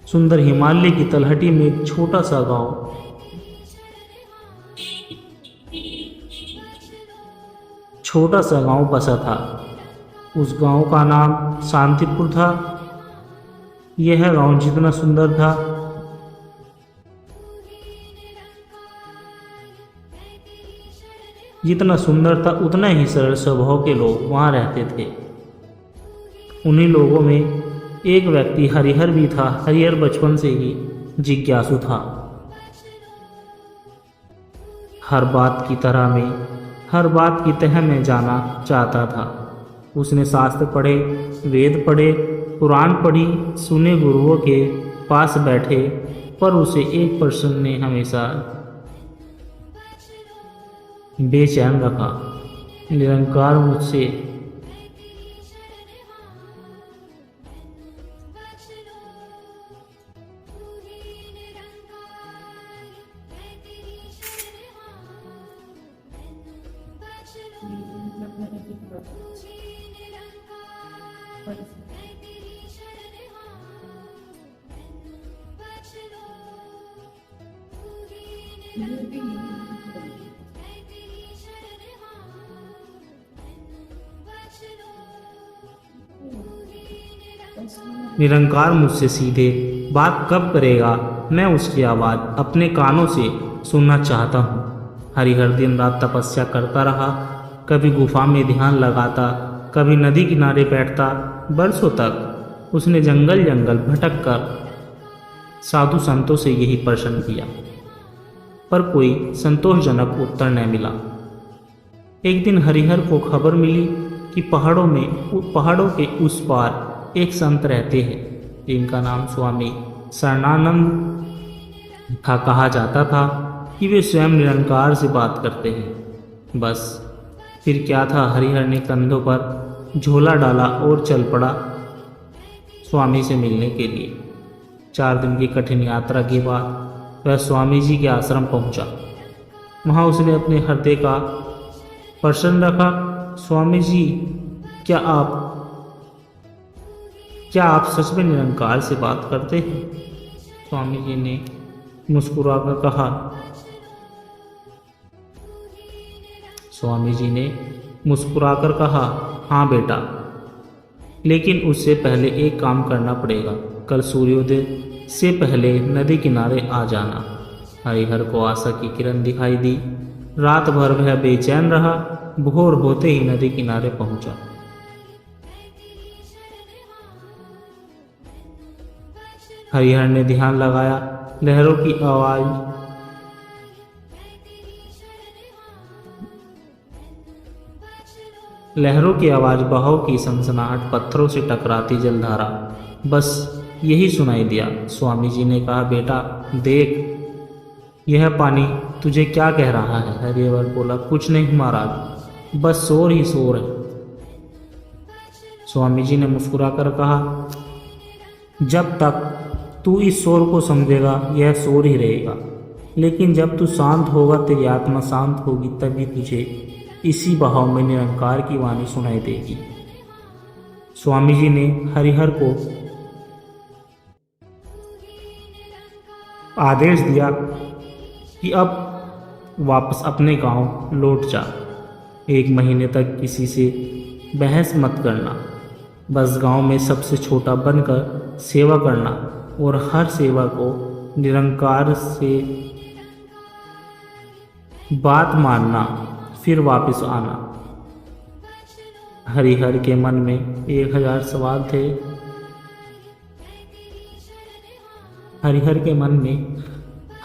सुंदर हिमालय की तलहटी में एक छोटा सा गांव बसा था। उस गांव का नाम शांतिपुर था। यह गांव जितना सुंदर था, उतना ही सरल स्वभाव के लोग वहां रहते थे। उन्हीं लोगों में एक व्यक्ति हरिहर भी था। हरिहर बचपन से ही जिज्ञासु था। हर बात की तह में जाना चाहता था। उसने शास्त्र पढ़े, वेद पढ़े, पुराण पढ़ी, सुने, गुरुओं के पास बैठे, पर उसे एक प्रश्न ने हमेशा बेचैन रखा। निरंकार मुझसे निरंकार मुझसे सीधे बात कब करेगा, मैं उसकी आवाज़ अपने कानों से सुनना चाहता हूँ। हरिहर दिन रात तपस्या करता रहा। कभी गुफा में ध्यान लगाता, कभी नदी किनारे बैठता। बरसों तक उसने जंगल जंगल भटक कर साधु संतों से यही प्रश्न किया, पर कोई संतोषजनक उत्तर न मिला। एक दिन हरिहर को खबर मिली कि पहाड़ों के उस पार एक संत रहते हैं, जिनका नाम स्वामी शरणानंद था। कहा जाता था कि वे स्वयं निरंकार से बात करते हैं। बस फिर क्या था, हरिहर ने कंधों पर झोला डाला और चल पड़ा स्वामी से मिलने के लिए। 4 दिन की कठिन यात्रा के बाद वह स्वामी जी के आश्रम पहुंचा। वहां उसने अपने हृदय का प्रश्न रखा, स्वामी जी, क्या आप सच में निरंकार से बात करते हैं? स्वामी जी ने मुस्कुराकर कहा, हाँ बेटा, लेकिन उससे पहले एक काम करना पड़ेगा। कल सूर्योदय से पहले नदी किनारे आ जाना। हरिहर को आशा की किरण दिखाई दी। रात भर वह बेचैन रहा। भोर होते ही नदी किनारे पहुंचा। हरिहर ने ध्यान लगाया। लहरों की आवाज, बहाव की सनसनाहट, पत्थरों से टकराती जलधारा, बस यही सुनाई दिया। स्वामी जी ने कहा, बेटा देख, यह पानी तुझे क्या कह रहा है? हरिहर बोला, कुछ नहीं महाराज, बस शोर ही शोर है। स्वामी जी ने मुस्कुराकर कहा, जब तक तू इस शोर को समझेगा यह शोर ही रहेगा, लेकिन जब तू शांत होगा, तेरी आत्मा शांत होगी, तभी तुझे इसी बहाव में निरंकार की वाणी सुनाई देगी। स्वामी जी ने हरिहर को आदेश दिया कि अब वापस अपने गांव लौट जा। 1 महीने तक किसी से बहस मत करना, बस गांव में सबसे छोटा बनकर सेवा करना और हर सेवा को निरंकार से बात मानना, फिर वापस आना। हरिहर के मन में 1000 सवाल थे। हरिहर के मन में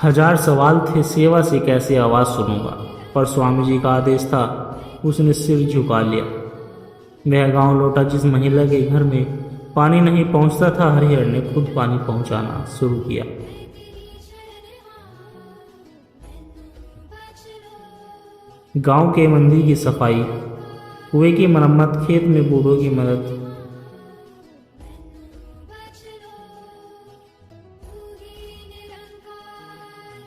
1000 सवाल थे। सेवा से कैसे आवाज़ सुनूंगा? पर स्वामी जी का आदेश था, उसने सिर झुका लिया। वह गांव लौटा। जिस महिला के घर में पानी नहीं पहुंचता था, हरिहर ने खुद पानी पहुंचाना शुरू किया। गांव के मंदिर की सफाई, कुएं की मरम्मत, खेत में बूढ़ों की मदद।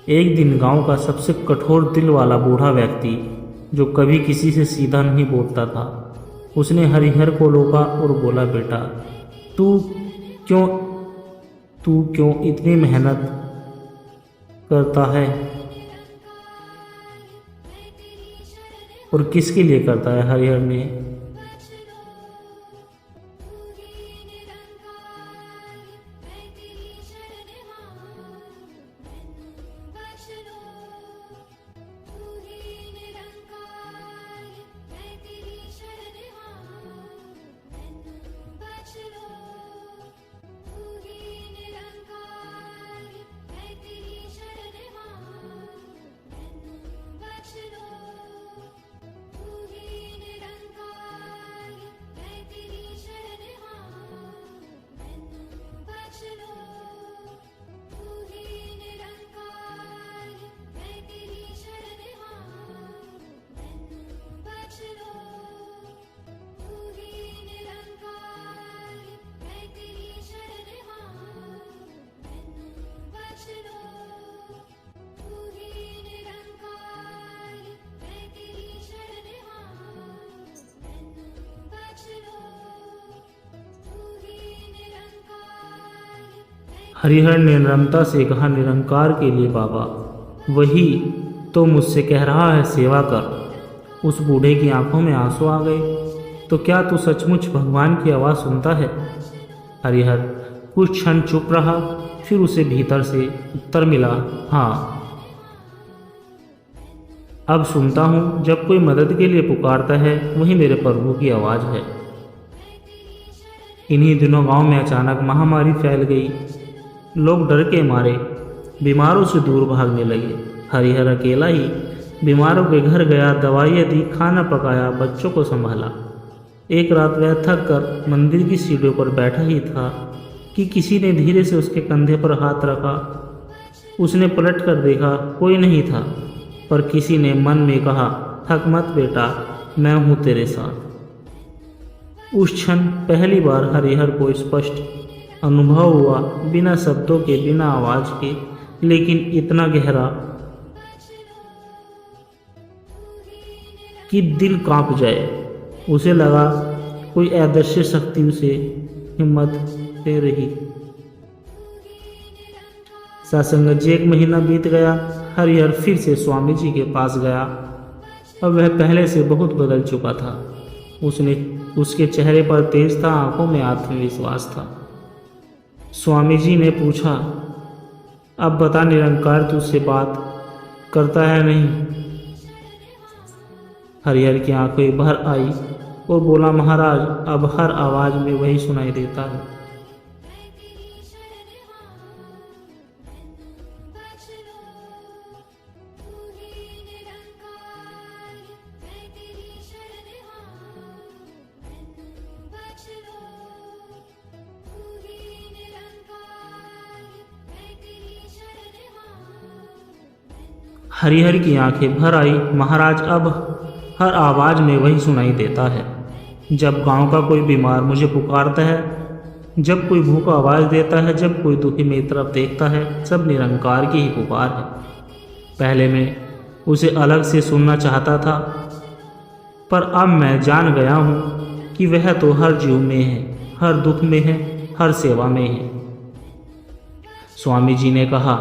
एक दिन गांव का सबसे कठोर दिल वाला बूढ़ा व्यक्ति, जो कभी किसी से सीधा नहीं बोलता था, उसने हरिहर को रोका और बोला, बेटा तू क्यों इतनी मेहनत करता है और किसके लिए करता है? हरिहर ने हरिहर ने नम्रता से कहा, निरंकार के लिए बाबा, वही तो मुझसे कह रहा है, सेवा कर। उस बूढ़े की आंखों में आंसू आ गए। तो क्या तू सचमुच भगवान की आवाज़ सुनता है? हरिहर कुछ क्षण चुप रहा, फिर उसे भीतर से उत्तर मिला, हाँ, अब सुनता हूँ। जब कोई मदद के लिए पुकारता है, वही मेरे प्रभु की आवाज़ है। इन्हीं दिनों गांव में अचानक महामारी फैल गई। लोग डर के मारे बीमारों से दूर भागने लगे। हरिहर अकेला ही बीमारों के घर गया, दवाइयाँ दी, खाना पकाया, बच्चों को संभाला। एक रात वह थक कर मंदिर की सीढ़ियों पर बैठा ही था कि किसी ने धीरे से उसके कंधे पर हाथ रखा। उसने पलट कर देखा, कोई नहीं था, पर किसी ने मन में कहा, थक मत बेटा, मैं हूँ तेरे साथ। उस क्षण पहली बार हरिहर को स्पष्ट अनुभव हुआ, बिना शब्दों के, बिना आवाज के, लेकिन इतना गहरा कि दिल कांप जाए। उसे लगा कोई अदृश्य शक्ति उसे हिम्मत दे रही। सत्संग जी 1 महीना बीत गया। हरिहर फिर से स्वामी जी के पास गया। अब वह पहले से बहुत बदल चुका था। उसके चेहरे पर तेज था, आंखों में आत्मविश्वास था। स्वामी जी ने पूछा, अब बता निरंकार तुझसे बात करता है नहीं? हरिहर की आंखें भर आई और बोला, महाराज, अब हर आवाज में वही सुनाई देता है। हरिहर की आंखें भर आई, महाराज, अब हर आवाज में वही सुनाई देता है। जब गांव का कोई बीमार मुझे पुकारता है, जब कोई भूखा आवाज़ देता है, जब कोई दुखी मेरी तरफ देखता है, सब निरंकार की ही पुकार है। पहले मैं उसे अलग से सुनना चाहता था, पर अब मैं जान गया हूँ कि वह तो हर जीव में है, हर दुख में है, हर सेवा में है। स्वामी जी ने कहा,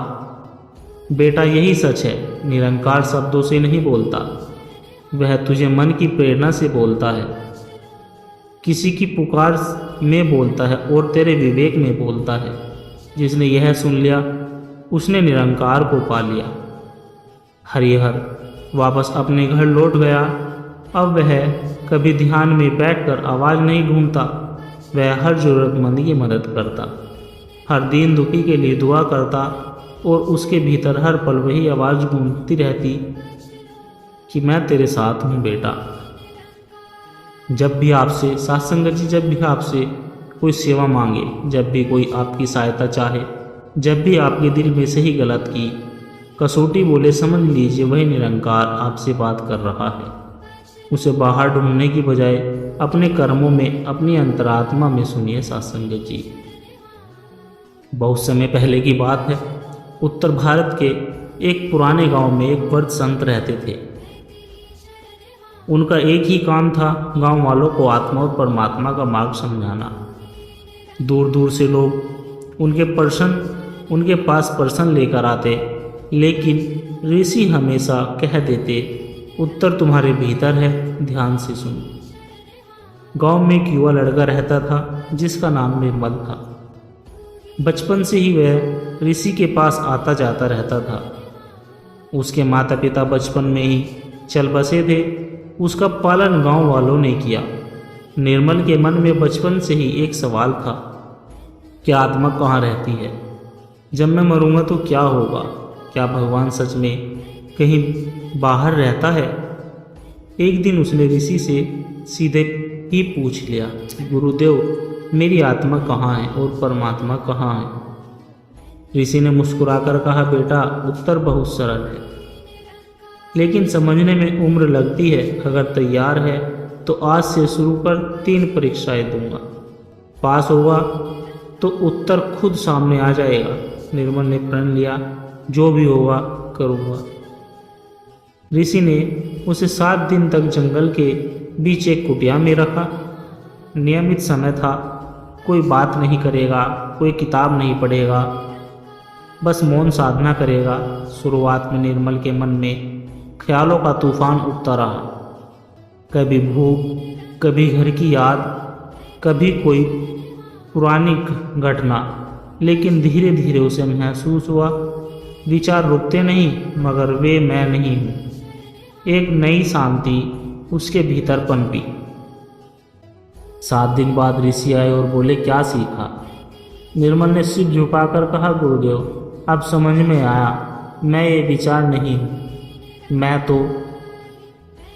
बेटा यही सच है, निरंकार शब्दों से नहीं बोलता, वह तुझे मन की प्रेरणा से बोलता है, किसी की पुकार में बोलता है और तेरे विवेक में बोलता है। जिसने यह सुन लिया उसने निरंकार को पा लिया। हरिहर वापस अपने घर लौट गया। अब वह कभी ध्यान में बैठकर आवाज़ नहीं ढूंढता, वह हर ज़रूरतमंद की मदद करता, हर दीन दुखी के लिए दुआ करता और उसके भीतर हर पल वही आवाज़ गूंजती रहती कि मैं तेरे साथ हूँ बेटा। जब भी आपसे सत्संग जी, जब भी आपसे कोई सेवा मांगे, जब भी कोई आपकी सहायता चाहे, जब भी आपके दिल में सही गलत की कसौटी बोले, समझ लीजिए वही निरंकार आपसे बात कर रहा है। उसे बाहर ढूंढने की बजाय अपने कर्मों में, अपनी अंतरात्मा में सुनिए सत्संगत जी। बहुत समय पहले की बात है। उत्तर भारत के एक पुराने गांव में एक वृद्ध संत रहते थे। उनका एक ही काम था, गांव वालों को आत्मा और परमात्मा का मार्ग समझाना। दूर दूर से लोग उनके पास प्रश्न लेकर आते, लेकिन ऋषि हमेशा कह देते, उत्तर तुम्हारे भीतर है, ध्यान से सुनो। गांव में एक युवा लड़का रहता था जिसका नाम निर्मल था। बचपन से ही वह ऋषि के पास आता जाता रहता था। उसके माता पिता बचपन में ही चल बसे थे। उसका पालन गांव वालों ने किया। निर्मल के मन में बचपन से ही एक सवाल था, क्या आत्मा कहाँ रहती है? जब मैं मरूंगा तो क्या होगा? क्या भगवान सच में कहीं बाहर रहता है? एक दिन उसने ऋषि से सीधे ही पूछ लिया, गुरुदेव मेरी आत्मा कहाँ है और परमात्मा कहाँ है? ऋषि ने मुस्कुराकर कहा, बेटा उत्तर बहुत सरल है, लेकिन समझने में उम्र लगती है। अगर तैयार है तो आज से शुरू कर 3 परीक्षाएं दूंगा। पास होगा तो उत्तर खुद सामने आ जाएगा। निर्मल ने प्रण लिया, जो भी होगा करूँगा। ऋषि ने उसे 7 दिन तक जंगल के बीच एक कुटिया में रखा। नियमित समय था, कोई बात नहीं करेगा, कोई किताब नहीं पढ़ेगा, बस मौन साधना करेगा। शुरुआत में निर्मल के मन में ख्यालों का तूफान उठता रहा। कभी भूख, कभी घर की याद, कभी कोई पुरानी घटना। लेकिन धीरे धीरे उसे महसूस हुआ, विचार रुकते नहीं, मगर वे मैं नहीं हूँ। एक नई शांति उसके भीतर पनपी। 7 दिन बाद ऋषि आए और बोले, क्या सीखा? निर्मल ने सिर झुकाकर कहा, गुरुदेव अब समझ में आया, मैं ये विचार नहीं हूँ, मैं तो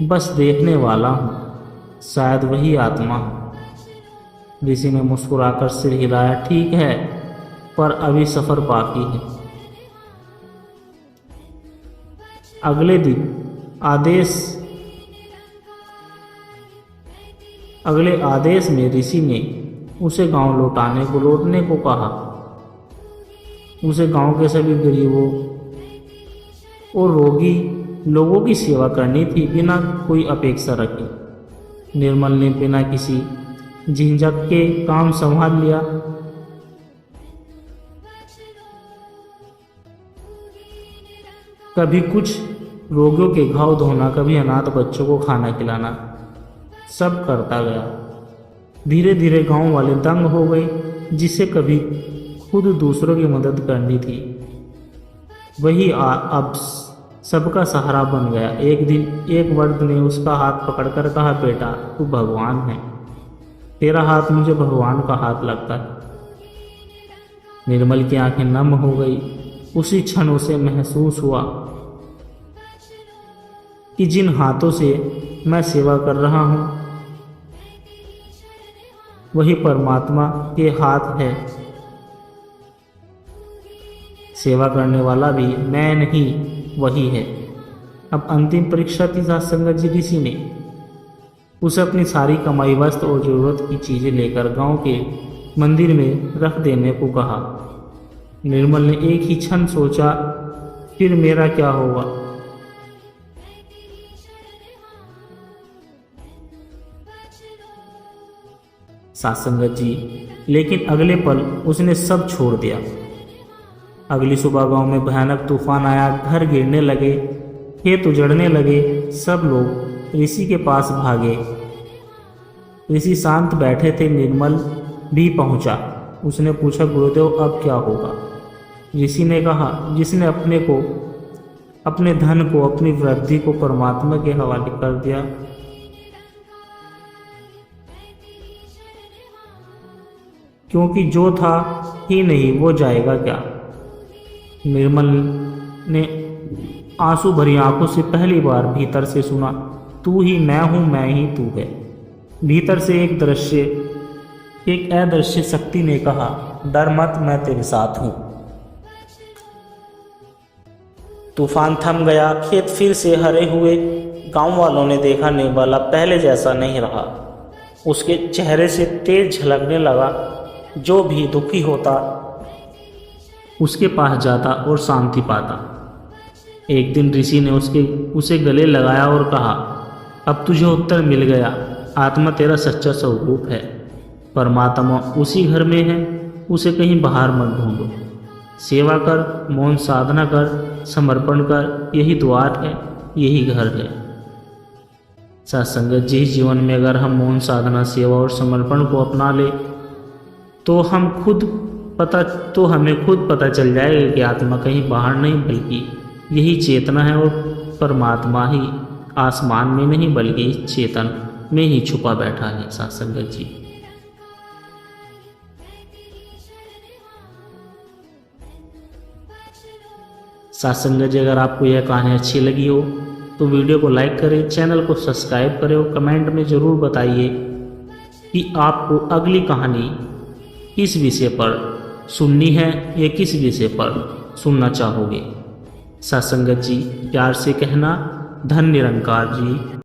बस देखने वाला हूँ, शायद वही आत्मा हूँ। ऋषि ने मुस्कुराकर सिर हिलाया, ठीक है, पर अभी सफर बाकी है। अगले आदेश में ऋषि ने उसे गांव लौटने को कहा। उसे गांव के सभी गरीबों और रोगी लोगों की सेवा करनी थी, बिना कोई अपेक्षा रखे। निर्मल ने बिना किसी झिझक के काम संभाल लिया। कभी कुछ रोगियों के घाव धोना, कभी अनाथ बच्चों को खाना खिलाना, सब करता गया। धीरे धीरे गांव वाले दंग हो गए, जिसे कभी खुद दूसरों की मदद करनी थी वही अब सबका सहारा बन गया। एक दिन एक वृद्ध ने उसका हाथ पकड़कर कहा, बेटा तू भगवान है, तेरा हाथ मुझे भगवान का हाथ लगता है। निर्मल की आंखें नम हो गई। उसी क्षण उसे महसूस हुआ कि जिन हाथों से मैं सेवा कर रहा हूँ वही परमात्मा के हाथ है। सेवा करने वाला भी मैं नहीं, वही है। अब अंतिम परीक्षा थी सत्संगत जी। ऋषि ने उसे अपनी सारी कमाई, वस्त्र और जरूरत की चीजें लेकर गांव के मंदिर में रख देने को कहा। निर्मल ने एक ही क्षण सोचा, फिर मेरा क्या होगा? सत्संगत जी, लेकिन अगले पल उसने सब छोड़ दिया। अगली सुबह गांव में भयानक तूफान आया। घर गिरने लगे, खेत उजड़ने लगे। सब लोग ऋषि के पास भागे। ऋषि शांत बैठे थे। निर्मल भी पहुंचा। उसने पूछा, गुरुदेव अब क्या होगा? ऋषि ने कहा, जिसने अपने धन को, अपनी वृद्धि को परमात्मा के हवाले कर दिया, क्योंकि जो था ही नहीं वो जाएगा क्या? निर्मल ने आंसू भरी आंखों से पहली बार भीतर से सुना, तू ही मैं हूं, मैं ही तू है। भीतर से एक अदृश्य शक्ति ने कहा, डर मत, मैं तेरे साथ हूं। तूफान थम गया। खेत फिर से हरे हुए। गांव वालों ने देखा निर्मला पहले जैसा नहीं रहा। उसके चेहरे से तेज झलकने लगा। जो भी दुखी होता उसके पास जाता और शांति पाता। एक दिन ऋषि ने उसे गले लगाया और कहा, अब तुझे उत्तर मिल गया। आत्मा तेरा सच्चा स्वरूप है। परमात्मा उसी घर में है, उसे कहीं बाहर मत ढूंढो। सेवा कर, मौन साधना कर, समर्पण कर, यही द्वार है, यही घर है। सत्संगत जी, जीवन में अगर हम मौन साधना, सेवा और समर्पण को अपना ले तो हमें खुद पता चल जाएगा कि आत्मा कहीं बाहर नहीं बल्कि यही चेतना है और परमात्मा ही आसमान में नहीं बल्कि इस चेतन में ही छुपा बैठा है। सत्संगत जी, सत्संगत जी, अगर आपको यह कहानी अच्छी लगी हो तो वीडियो को लाइक करें, चैनल को सब्सक्राइब करें और कमेंट में ज़रूर बताइए कि आपको अगली कहानी किस विषय पर सुननी है या किस विषय पर सुनना चाहोगे। सत्संगत जी, प्यार से कहना, धन निरंकार जी।